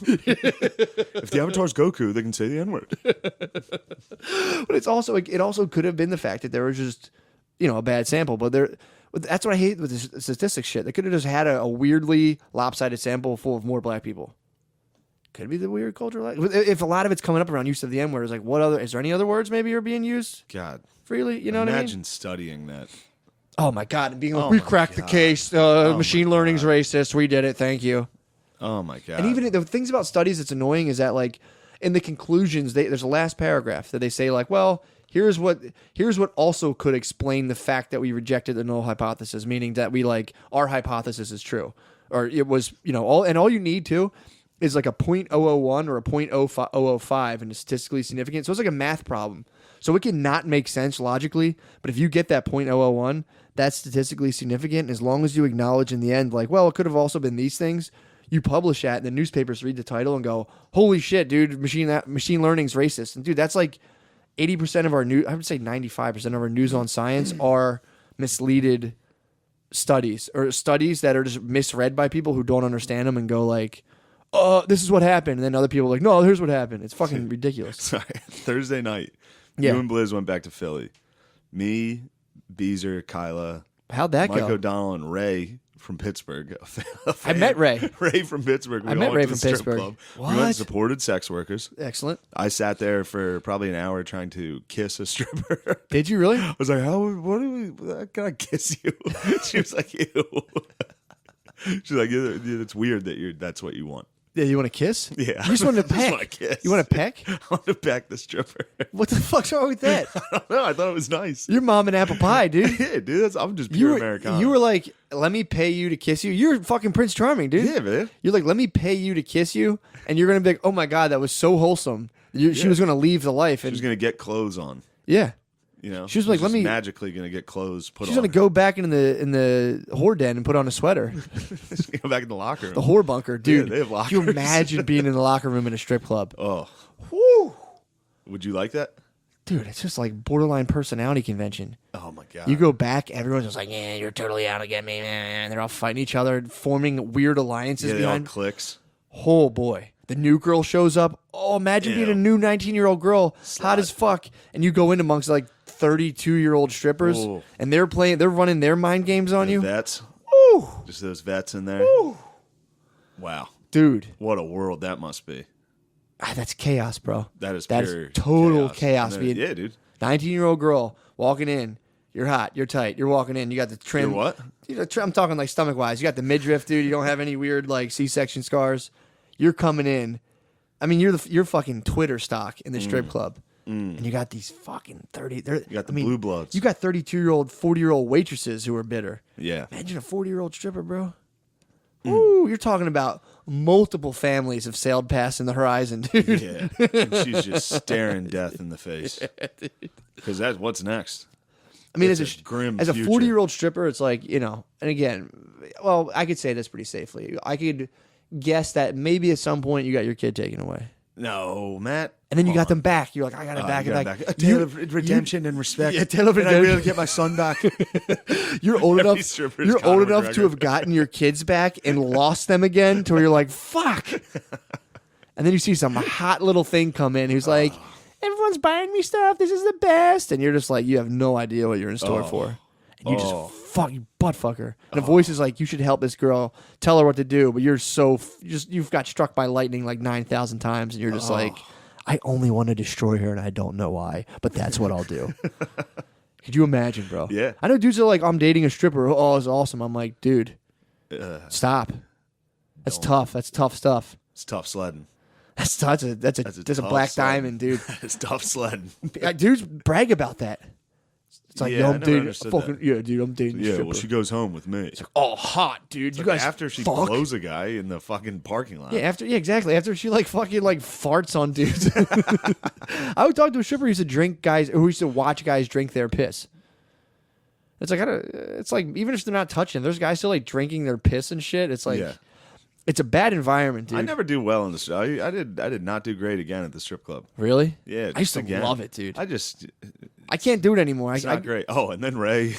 If the avatar's Goku, they can say the N-word. But it's also it also could have been the fact that there was just a bad sample. But that's what I hate with the statistics shit. They could have just had a weirdly lopsided sample full of more black people. Could be the weird cultural. If a lot of it's coming up around use of the N-word, it's like, is there any other words maybe are being used? God. Freely, you know what I mean? Imagine studying that. Oh my God, and being like, we cracked the case. Machine learning's racist. We did it. Thank you. Oh my God. And even the things about studies that's annoying is that, like, in the conclusions, there's a last paragraph that they say, like, well, here's what also could explain the fact that we rejected the null hypothesis, meaning that our hypothesis is true, or it was, all you need to is like a .001 or a .005 and is statistically significant. So it's like a math problem. So it can not make sense logically, but if you get that .001, that's statistically significant. As long as you acknowledge in the end, like, well, it could have also been these things, you publish that, and the newspapers read the title and go, holy shit, dude, machine learning's racist. And dude, that's like 80% of our news, I would say 95% of our news on science are misleaded studies or studies that are just misread by people who don't understand them and go like, oh, this is what happened. And then other people are like, no, here's what happened. It's fucking ridiculous. Sorry. Thursday night, Yeah. you and Blizz went back to Philly. Me, Beezer, Kyla, How'd that Mike go? O'Donnell, and Ray from Pittsburgh. I met Ray. Ray from Pittsburgh. I met Ray from Pittsburgh. Club. We What? went and supported sex workers. Excellent. I sat there for probably an hour trying to kiss a stripper. Did you really? I was like, what do we, can I kiss you? She was like, ew. She's like, yeah, it's weird that that's what you want. Yeah, you want to kiss? Yeah. You just want to I just peck. wanna kiss. You want to peck? I want to peck the stripper. What the fuck's wrong with that? I don't know. I thought it was nice. You're mom and apple pie, dude. Yeah, dude. I'm just You pure were, Americana. you were like, let me pay you to kiss you. You're fucking Prince Charming, dude. Yeah, man. You're like, let me pay you to kiss you. And you're going to be like, oh my God, that was so wholesome. She was going to leave the life. She And was going to get clothes on. yeah. You know, She was like, just let me- magically going to get clothes put She's on. going to go back in the whore den and put on a swetter. She's gonna go back in the locker room. The whore bunker. Dude, they have can you lockers. imagine being in the locker room in a strip club? Oh, Woo. would you like that? Dude, it's just like borderline personality convention. Oh my god. You go back, everyone's just like, yeah, you're totally out to get me, man. And they're all fighting each other, forming weird alliances yeah, they all behind. clicks. Oh boy. The new girl shows up. Oh, imagine being a new 19-year-old girl, hot as fuck, and you go in amongst like 32-year-old strippers, Ooh. and they're running their mind games on you. Vets. Ooh, Just those vets in there. ooh. Wow. Dude, What a world that must be. that's chaos, bro. That is That pure is total chaos. And then- Being yeah, dude. 19-year-old girl walking in. You're hot. You're tight. You're walking in. You got the trim. You're what? I'm talking like stomach wise. You got the midriff, dude. You don't have any weird like C-section scars. You're coming in. I mean, you're fucking Twitter stock in the strip club, and you got these fucking 30. You got the blue bloods. You got 32-year-old, 40-year-old waitresses who are bitter. Yeah. Imagine a 40-year-old stripper, bro. Ooh, you're talking about multiple families have sailed past in the horizon, dude. Yeah. And she's just staring death in the face. Because that's what's next. I mean, It's as a grim as a future. 40-year-old stripper, it's like, you know, and again, well, I could say this pretty safely. I could guess that maybe at some point you got your kid taken away. No, Matt. And then you got them back. You're like, I got it back. You And got back. it back. A tale of redemption and respect. Yeah, a tale of and I redemption. really get my son back. You're old Every enough. stripper is You're Conor old enough to McGregor. have gotten your kids back and lost them again, to where you're like, fuck. And then you see some hot little thing come in who's like, everyone's buying me stuff. This is the best. And you're just like, you have no idea what you're in store for. And you just fuck, you butt fucker. And a voice is like, you should help this girl. Tell her what to do. But you're so you've got struck by lightning like 9,000 times, and you're just like, I only want to destroy her, and I don't know why, but that's what I'll do. Could you imagine, bro? Yeah. I know dudes are like, I'm dating a stripper. Oh, it's awesome. I'm like, dude, stop. That's tough. That's tough stuff. It's tough sledding. That's a tough black sled. diamond, dude. It's tough sledding. Dudes brag about that. It's like, Yeah, yo, I I'm never dating, understood fucking, that. yeah, dude, I'm dating a Yeah, stripper. well, she goes home with me. Oh, hot, dude. You guys After she fuck. blows a guy in the fucking parking lot. Yeah, exactly. After she like fucking like farts on dudes. I would talk to a stripper who used to drink guys, who used to watch guys drink their piss. It's like it's like even if they're not touching, there's guys still like drinking their piss and shit. It's like it's a bad environment, dude. I never do well in the strip. I did not do great again at the strip club. Really? Yeah, I used to again. love it, dude. I can't do it anymore. It's not great. Oh, and then Ray,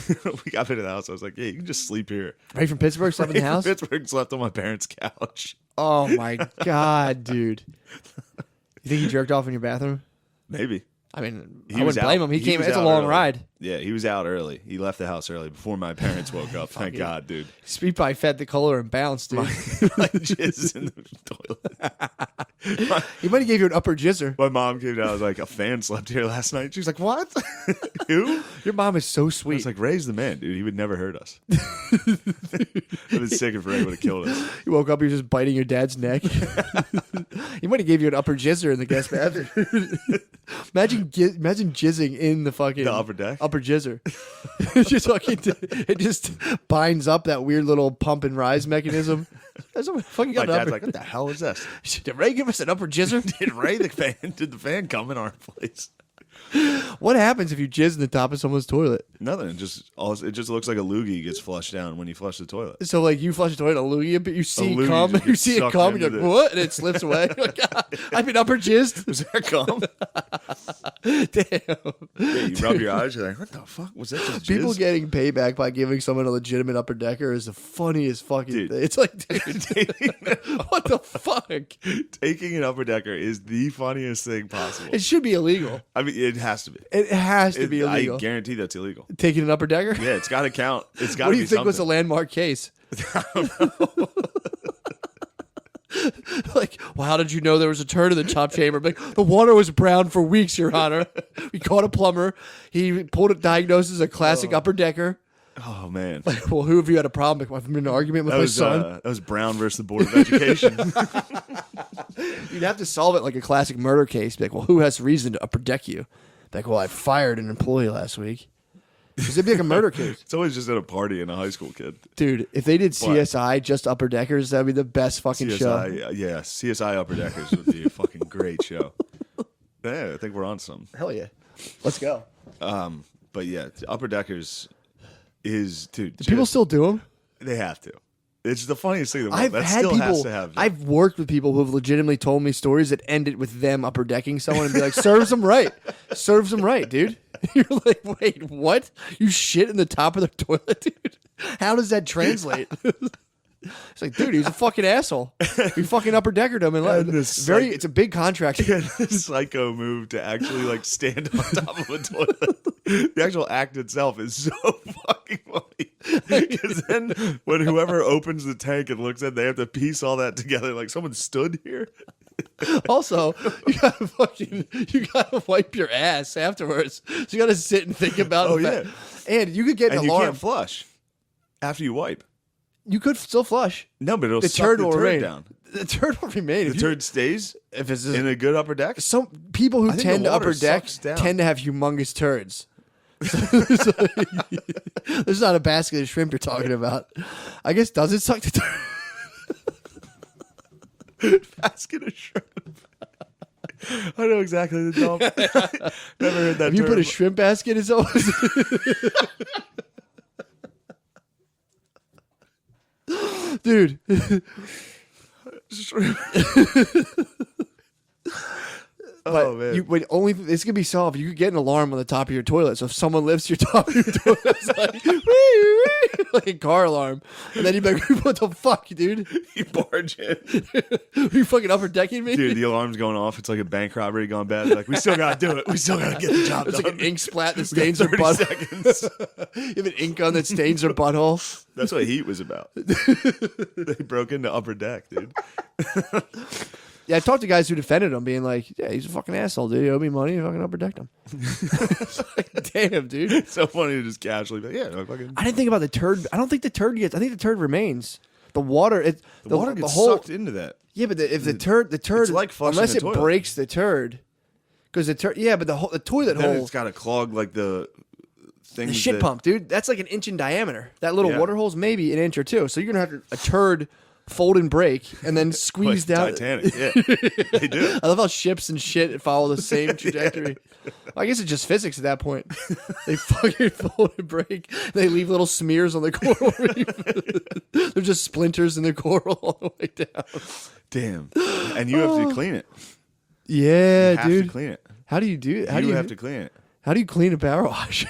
we got into the house. I was like, "Yeah, you can just sleep here." Ray from Pittsburgh slept in the house. Pittsburgh slept on my parents' couch. Oh my god, dude! You think he jerked off in your bathroom? Maybe. I mean, He I was wouldn't blame out. him. He He came. was It's a out long early. ride. Yeah, he was out early. He left the house early before my parents woke up. Thank God, dude. He probably fed the color and bounced, dude. Like jizz in the toilet. He might have gave you an upper jizzer. My mom came down. I was like, "A fan slept here last night." She was like, "What? Who?" Your mom is so I sweet. was like, "Ray's the man, dude. He would never hurt us." I'd been sick if Ray would have killed us. You woke up, you're just biting your dad's neck. He might have gave you an upper jizzer in the guest bathroom. imagine jizzing in the fucking The upper deck? Upper jizzer. It just binds up that weird little pump and rise mechanism. That's what fucking My got an dad's upper. like, what the hell is this? Did Ray give us an upper jizzer? Did the fan come in our place? What happens if you jizz in the top of someone's toilet? Nothing. It just looks like a loogie gets flushed down when you flush the toilet. So like you flush the toilet, a loogie, but you see it loogie come, just you gets see it sucked come, and you're into like, what? And it slips away. You're like, I've been upper jizzed. Was that cum? Damn. Yeah, you rub your eyes. You're like, what the fuck was that? Just People jizz? getting payback by giving someone a legitimate upper decker is the funniest fucking Dude. thing. It's like, dude, what the fuck? Taking an upper decker is the funniest thing possible. It should be illegal. I mean, it has to be. It has to be illegal. I guarantee that's illegal. Taking an upper decker? Yeah, it's got to count. It's got to What be do you think something. was the landmark case? Like, well, how did you know there was a turd in the top chamber? Like, the water was brown for weeks, Your Honor. We caught a plumber. He pulled a diagnosis as a classic upper decker. Oh man, Like, well, who have you had a problem? Like, I've been in an argument with that my was son. that was Brown versus the Board of Education. You'd have to solve it like a classic murder case. Be like, well, who has reason to upper deck you? Be like, well, I fired an employee last week. Because it'd be like a murder case. It's always just at a party in a high school kid. Dude, if they did CSI, just upper deckers, that'd be the best fucking show. Yeah, CSI Upper Deckers would be a fucking great show. Yeah, I think we're on some. Hell yeah. Let's go. But yeah, Upper Deckers is dude. Do people still do them? They have to. It's the funniest thing in the world. I've That had still people. has to happen. I've worked with people who have legitimately told me stories that ended with them upper decking someone and be like, "Serves them right, serves them right, dude." You're like, wait, what? You shit in the top of the toilet, dude? How does that translate? It's like, dude, he's a fucking asshole. We fucking upper deckered him, and it's a big contract. Psycho move to actually like stand on top of a toilet. The actual act itself is so fucking funny. Because then when whoever opens the tank and looks at it, they have to piece all that together. Like someone stood here. Also, you gotta wipe your ass afterwards. So you gotta sit and think about Oh, it. yeah. And you could get an And you alarm. can't flush after you wipe. You could still flush. No, but it'll The suck turd the will turd remain. down. The turd will remain. The turd stays If it's in a good upper deck. some people who I think tend the to water upper deck sucks down. tend to have humongous turds. There's not a basket of shrimp you're talking about. I guess does it suck the turd? Basket of shrimp. I know exactly the dump. Never heard that If you term. put a shrimp basket, it's always. Dude. Shrimp. But Oh, man. this could be solved. You could get an alarm on the top of your toilet. So if someone lifts your top of your toilet, it's like, wee, wee, like a car alarm. And then you'd be like, what the fuck, dude? You barge in. Are you fucking upper decking me? Dude, the alarm's going off. It's like a bank robbery gone bad. They're like, we still got to do it. We still got to get the job It's done. like an ink splat that We got stains her 30 butt. seconds. You have an ink gun that stains her butthole. That's what Heat was about. They broke into Upper Deck, dude. Yeah, I talked to guys who defended him, being like, yeah, he's a fucking asshole, dude. He owed me money. He fucking upper decked him. It's like, damn, dude. It's so funny to just casually be like, yeah, no, fucking. I didn't think about the turd. I don't think the turd gets. I think the turd remains. The water. The water gets whole, sucked into that. Yeah, but if the turd, It's like flushing unless a it toilet. breaks the turd, because the turd. Yeah, but the toilet Then hole, it's got to clog like the things. the shit that, pump, dude. That's like an inch in diameter. That little Yeah. water hole's maybe an inch or two. So you're gonna have a turd fold and break, and then squeeze Like down. Titanic, yeah. They do. I love how ships and shit follow the same trajectory. I guess it's just physics at that point. They fucking fold and break. They leave little smears on the coral reef. They're just splinters in the coral all the way down. Damn. And you have to clean it. Yeah, You have dude. to clean it. How do you do it? How do you you have to clean it. How do you clean a power wash?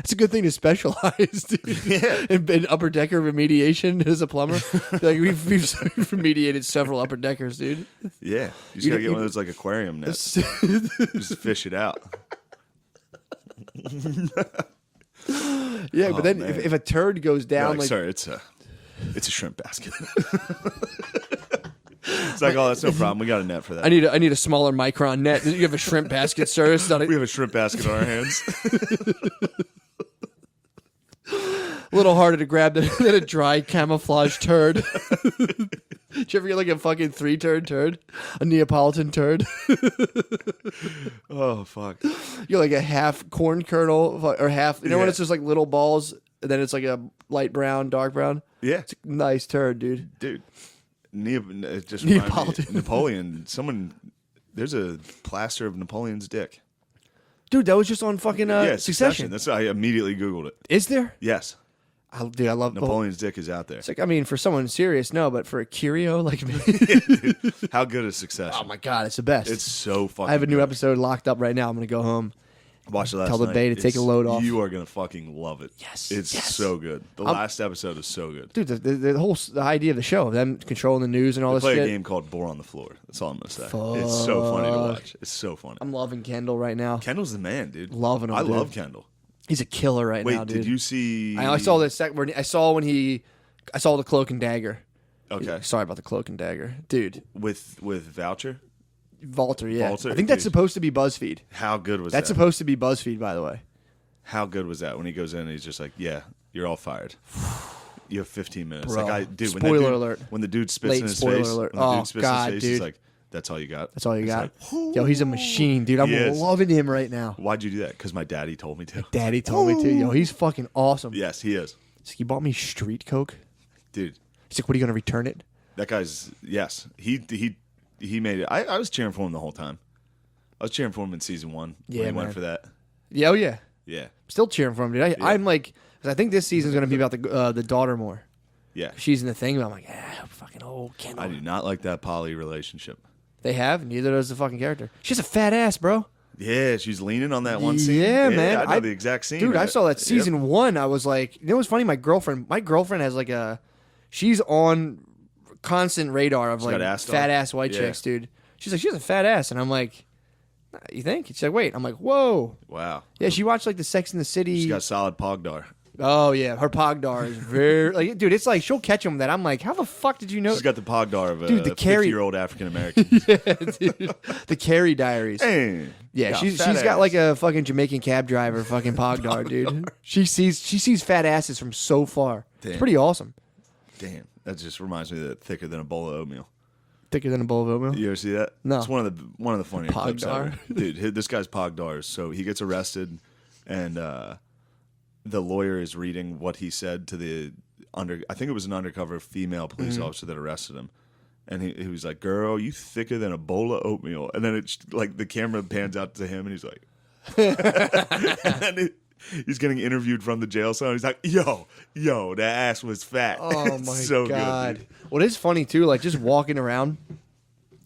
It's a good thing to specialize, dude. Yeah. In upper decker remediation as a plumber. Like we've remediated several upper deckers, dude. Yeah. You just got to get one of those like aquarium nets. Just fish it out. Yeah, but then man. if a turd goes You're down, like, like sorry, it's a shrimp basket. It's like, oh, that's no problem. We got a net for that. I need a smaller micron net. You have a shrimp basket, sir. It's not We a have a shrimp basket on our hands. little harder to grab than a dry camouflage turd. Did you ever get like a fucking 3-turn turd? A Neapolitan turd? Oh, fuck. You're like a half corn kernel or half, you know when Yeah. it's just like little balls and then it's like a light brown, dark brown? Yeah. It's a nice turd, dude. Dude. It just reminded me, Neapolitan. Napoleon. There's a plaster of Napoleon's dick. Dude, that was just on fucking Succession. That's I immediately Googled it. Is there? Yes, Dude, I love Napoleon's dick is out there. It's like, I mean, for someone serious, no, but for a curio like me. How good is Succession? Oh my God, it's the best. It's so fucking I have a new good. episode locked up right now. I'm going to go home. Watch the last Tell the night. bae to take a load off. You are gonna fucking love it. Yes, it's yes. so good. The last episode is so good. Dude, the idea of the show, them controlling the news and all this Play shit. a game called Bore on the Floor. That's all I'm gonna say. It's so funny to watch. It's so funny. I'm loving Kendall right now. Kendall's the man, dude. Loving him, I dude. love Kendall. He's a killer right now, Wait, dude. did you see? I saw this when I saw the Cloak and Dagger. Okay, Sorry about the Cloak and Dagger, dude. with Voucher. Walter, yeah. Walter, I think that's dude. supposed to be BuzzFeed. How good was that? That's supposed to be BuzzFeed, by the way. How good was that when he goes in and he's just like, "Yeah, you're all fired. You have 15 minutes." Bro. Like, Spoiler alert. When the dude spits Late in his spoiler face, alert. when the Oh, dude spits God, in his face, dude. he's like, "That's all you got." That's all you It's got. like, Yo, he's a machine, dude. I'm He is. loving him right now. why'd you do that? Because my daddy told me to. Daddy told me to. Yo, he's fucking awesome. Yes, he is, He's like, he bought me street coke. dude. He's like, what are you going to return it? That guy's he made it. I was cheering for him the whole time. I was cheering for him in season 1 Yeah, when he man. went for that. Yeah, oh, yeah. Yeah, Still cheering for him, dude. I'm like, 'cause I think this season's going to be about the daughter more. yeah. She's in the thing, but I'm like, fucking old Kendall. I do not like that poly relationship. They have, neither does the fucking character. She has a fat ass, bro. Yeah, she's leaning on that one scene. Yeah, man. I know the exact scene. Dude, I right? saw that Yep. season 1. I was like, you know what's funny? My girlfriend has like she's on constant radar of She's like got ass fat dog? ass white Yeah. chicks, dude. She's like, she has a fat ass. And I'm like, you think? She's like, wait. I'm like, whoa. Wow. Yeah, she watched like the Sex in the City. She's got solid Pogdar. Oh, yeah. Her Pogdar is very, like, dude, it's like she'll catch him that. I'm like, how the fuck did you know? She's got the Pogdar of a Dude, the Carrie- 50-year-old African American. The Carrie Diaries. Hey, Yeah, got she's fat got ass. like a fucking Jamaican cab driver fucking Pogdar, dude. She sees fat asses from so far. Damn. It's pretty awesome. Damn, that just reminds me of that thicker than a bowl of oatmeal. Thicker than a bowl of oatmeal. You ever see that? No. It's one of the funnier clips Pogdar. ever. Dude, this guy's Pogdar. So he gets arrested, and the lawyer is reading what he said to the I think it was an undercover female police officer that arrested him. And he was like, "Girl, you thicker than a bowl of oatmeal." And then it's like the camera pans out to him, and he's like, and he's getting interviewed from the jail cell. And he's like, "Yo, that ass was fat." Oh It's my so God. good, dude. Well, it's funny too, like just walking around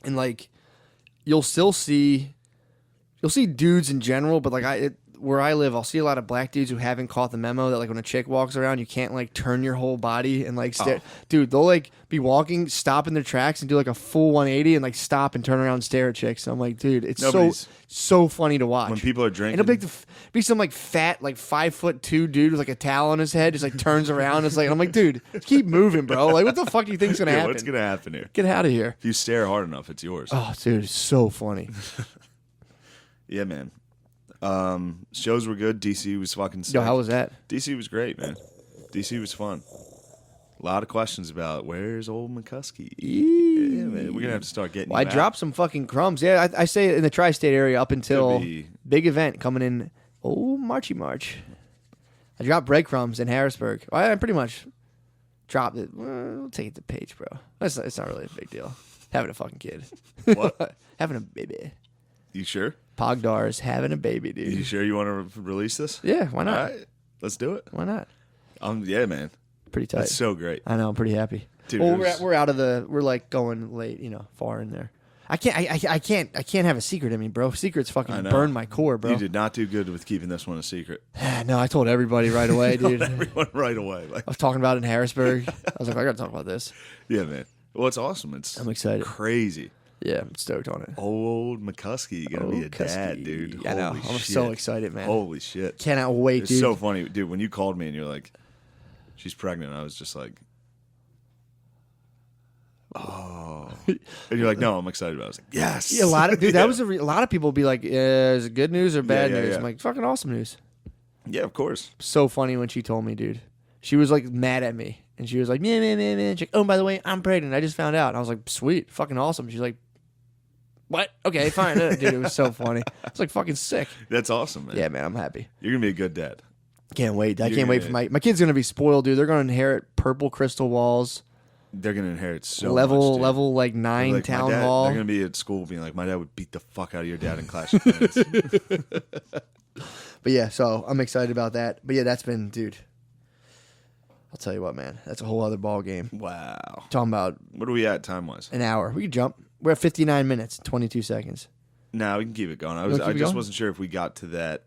and like you'll see dudes in general, but like where I live, I'll see a lot of black dudes who haven't caught the memo that like when a chick walks around, you can't like turn your whole body and like stare. Dude, they'll like be walking, stop in their tracks and do like a full 180 and like stop and turn around and stare at chicks. And I'm like, dude, it's so funny to watch. When people are drinking, and it'll be some like fat, like 5'2" dude with like a towel on his head, just like turns around. It's like, I'm like, dude, keep moving, bro. Like, what the fuck do you think's gonna yeah, happen? what's gonna happen here? Get out of here. If you stare hard enough, it's yours. Oh, dude, it's so funny. Yeah, man. Shows were good. DC was fucking sick. Yo, how was that? DC was great, man. DC was fun. A lot of questions about where's old McCuskey. Yeah, man. We're gonna have to start getting. Well, I him out. dropped some fucking crumbs. Yeah, I say in the tri-state area up until Could be. big event coming in. Oh, March. I dropped breadcrumbs in Harrisburg. I pretty much dropped it. We'll take it to page, bro. It's not really a big deal. Having a fucking kid. What? Having a baby. You sure? Pogdar is having a baby, dude. You sure you want to release this? Yeah, why not? All right, let's do it. Why not? Yeah, man. Pretty tight. That's so great. I know. I'm pretty happy. Dude, well, it was- we're out of we're like going late, far in there. I can't have a secret in me, bro. Secrets I fucking know. burn my core, bro. You did not do good with keeping this one a secret. No, I told everybody right away, dude. I Everyone right away. Like, was talking about it in Harrisburg. I was like, I gotta talk about this. yeah, man. Well, it's awesome. I'm excited. Crazy. Yeah, I'm stoked on it. Old McCuskey gonna be a Old dad, Cusky. dude. I know. Holy I'm shit. so excited, man. Holy shit. Cannot wait, It's dude. so funny, dude. When you called me and you're like, "She's pregnant," I was just like, "Oh," and you're like, "No, I'm excited about it." I was like, "Yes." Yeah, a lot of dude. Yeah. That was a lot of people would be like, "Is it good news or bad Yeah, news?" yeah. I'm like, "Fucking awesome news." Yeah, of course. So funny when she told me, dude. She was like mad at me, and she was like, "Man." She's like, "Oh, by the way, I'm pregnant. I just found out." And I was like, "Sweet, fucking awesome." She's like, "What? Okay, fine." Dude, it was so funny. It's like fucking sick. That's awesome, man. Yeah, man, I'm happy. You're gonna be a good dad. Can't wait. I You're can't wait gonna- for my kid's gonna be spoiled, dude. They're gonna inherit purple crystal walls. they're gonna inherit so level much, dude. level like 9 Like, town my dad, hall. They're gonna be at school being like, my dad would beat the fuck out of your dad in Clash of Clans. But yeah, so I'm excited about that. But yeah, that's been, dude. I'll tell you what, man. That's a whole other ball game. Wow. Talking about What are we at time wise? an hour. We can jump. We're at 59 minutes, 22 seconds. No, we can keep it going. I keep it just going? wasn't sure if we got to that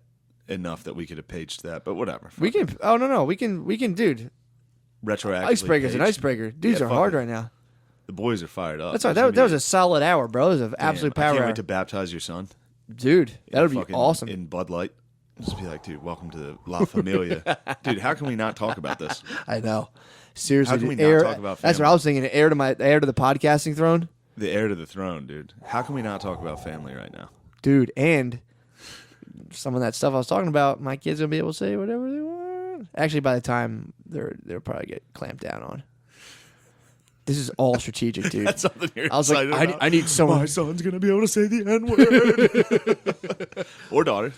enough that we could have paged that, but whatever. We can. Oh no, we can, dude. Retroactively. Icebreaker's an paged. icebreaker. Dudes Yeah, are fuck hard it. right now. The boys are fired up. That's right. There's That was gonna a solid hour, bro. It was an be- absolute Damn, I power can't hour. wait to baptize your son. Dude, that would be Fucking awesome. In Bud Light. Just be like, dude, welcome to the La Familia. Dude, how can we not talk about this? I know. Seriously, How can we dude, not talk about That's what family? I was thinking. Heir to the podcasting throne, The heir to the throne, dude. How can we not talk about family right now? dude. And some of that stuff I was talking about, my kids gonna be able to say whatever they want. Actually, by the time they'll probably get clamped down on. This is all strategic, dude. That's something you're I was like, excited about. I need someone. My son's gonna be able to say the N-word. Or daughter.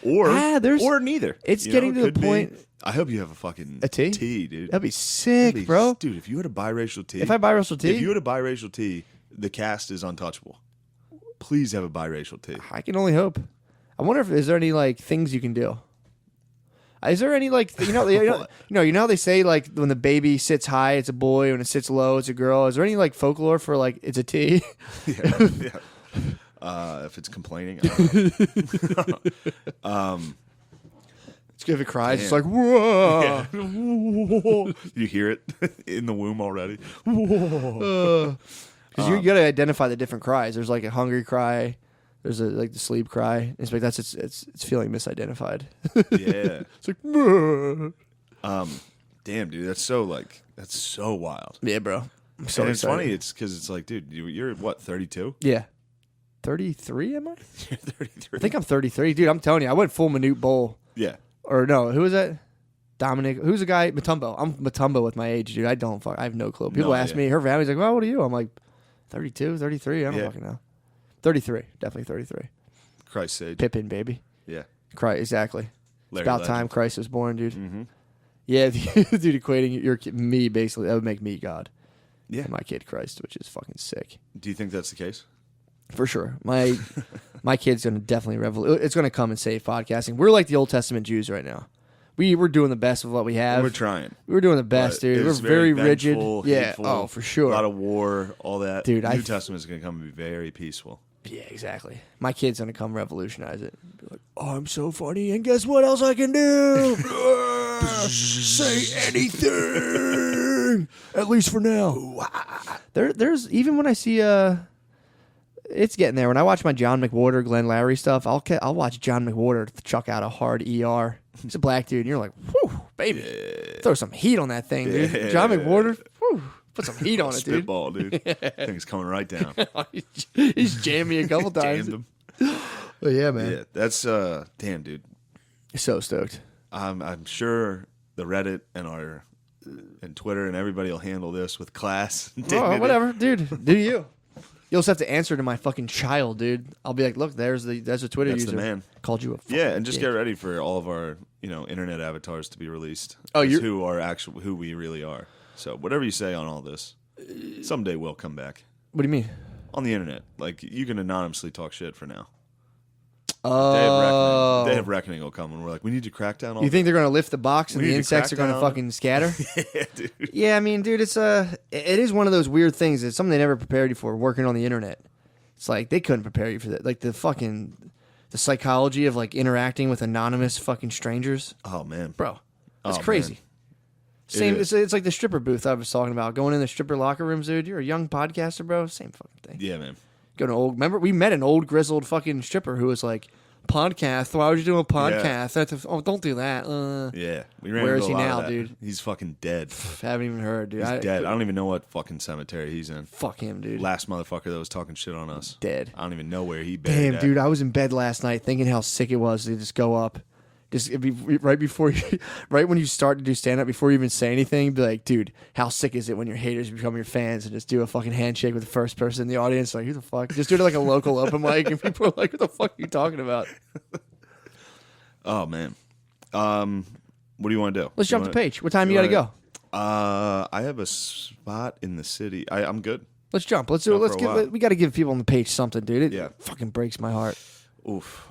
Or or neither. It's You getting know, to it the could be. point. I hope you have a fucking A T? dude. That'd be sick, That'd be- bro. Dude, if you had a biracial T. If I buy Russell T, If you had a biracial T, the cast is untouchable. Please have a biracial T. I can only hope. I wonder if is there any like things you can do. Is there any like you know how they say like when the baby sits high it's a boy, when it sits low it's a girl. Is there any like folklore for like it's a T? Yeah. If it's complaining, I don't know. If it cries, it's Damn. like whoa. You hear it in the womb already. Because you got to identify the different cries. There's like a hungry cry. There's like the sleep cry. It's like it's feeling misidentified. Yeah. It's like, "Bruh." Damn, dude, that's so wild. Yeah, bro. I'm so And it's excited. funny. It's because it's like, dude, you're what, 32? Yeah. 33, am I? You're 33. I think I'm 33. Dude, I'm telling you, I went full Manute Bowl. Yeah. Or no, who was that? Dominic. Who's the guy? Matumbo. I'm Matumbo with my age, dude. I have no clue. People No ask idea. me, her family's like, well, what are you? I'm like, 32, 33. I don't Yeah. fucking know. 33. Definitely 33. Christ's sake. Pippin, baby. Yeah. Christ, exactly. Larry It's about Legend. time Christ was born, dude. Mm-hmm. Yeah, dude, equating me, basically, that would make me God. Yeah. And my kid Christ, which is fucking sick. Do you think that's the case? For sure. My kid's going to definitely it's going to come and save podcasting. We're like the Old Testament Jews right now. We're doing the best of what we have. We're trying. We're doing the best, But dude. We're it's very rigid. vengeful, Yeah. hateful, Oh, for sure. A lot of war, all that. Dude, New Testament is going to come and be very peaceful. Yeah, exactly. My kid's going to come revolutionize it. Be like, oh, I'm so funny, and guess what else I can do? Say anything. At least for now. There's even when I see it's getting there. When I watch my John McWhorter, Glenn Lowry stuff, I'll watch John McWhorter chuck out a hard ER. He's a black dude, and you're like, whew, baby. Throw some heat on that thing, dude. Yeah. John McWhorter, whew, put some heat on it, dude. Spitball, dude. Thing's coming right down. He's jammed me a couple times. Jammed him. But yeah, man. Yeah, that's damn, dude. So stoked. I'm sure the Reddit and Twitter and everybody will handle this with class. Oh, dignity. whatever, dude. Do you? You'll just have to answer to my fucking child, dude. I'll be like, look, there's a Twitter That's user. the man. Called you a fucking Yeah, and just dick. get ready for all of our, internet avatars to be released. Oh, as you're- who we really are. So whatever you say on all this, someday we'll come back What do you mean? on the internet. Like you can anonymously talk shit for now. Oh. Day of reckoning will come, and we're like, we need to crack down. All You think they're gonna lift the box and We the need to insects are crack gonna down. fucking scatter? yeah, dude. Yeah, I mean, dude, it is one of those weird things. It's something they never prepared you for. Working on the internet, it's like they couldn't prepare you for that. Like the psychology of like interacting with anonymous fucking strangers, Oh man, bro. That's Oh, crazy. man. Same. is. It's like the stripper booth I was talking about. Going in the stripper locker rooms, dude. You're a young podcaster, bro. Same fucking thing. Yeah, man. Go to remember we met an old grizzled fucking stripper who was like, podcast. Why would you do a podcast? That's don't do that. Yeah, we ran Where into is he a lot of now, that. dude? He's fucking dead. Haven't even heard, dude. He's dead. I don't even know what fucking cemetery he's in. Fuck him, dude. Last motherfucker that was talking shit on us. Dead. I don't even know where he buried Damn, at. dude. I was in bed last night thinking how sick it was to just go up. Just it'd be right before you, right when you start to do stand up, before you even say anything, be like, dude, how sick is it when your haters become your fans and just do a fucking handshake with the first person in the audience? Like, who the fuck? Just do it like a local open mic, and people are like, what the fuck are you talking about? Oh man. What do you want to do? Let's jump the page. What time you got to go? I have a spot in the city. I'm good. Let's jump. Let's do it. Not for a while. We got to give people on the page something, dude. It Yeah. fucking breaks my heart. Oof.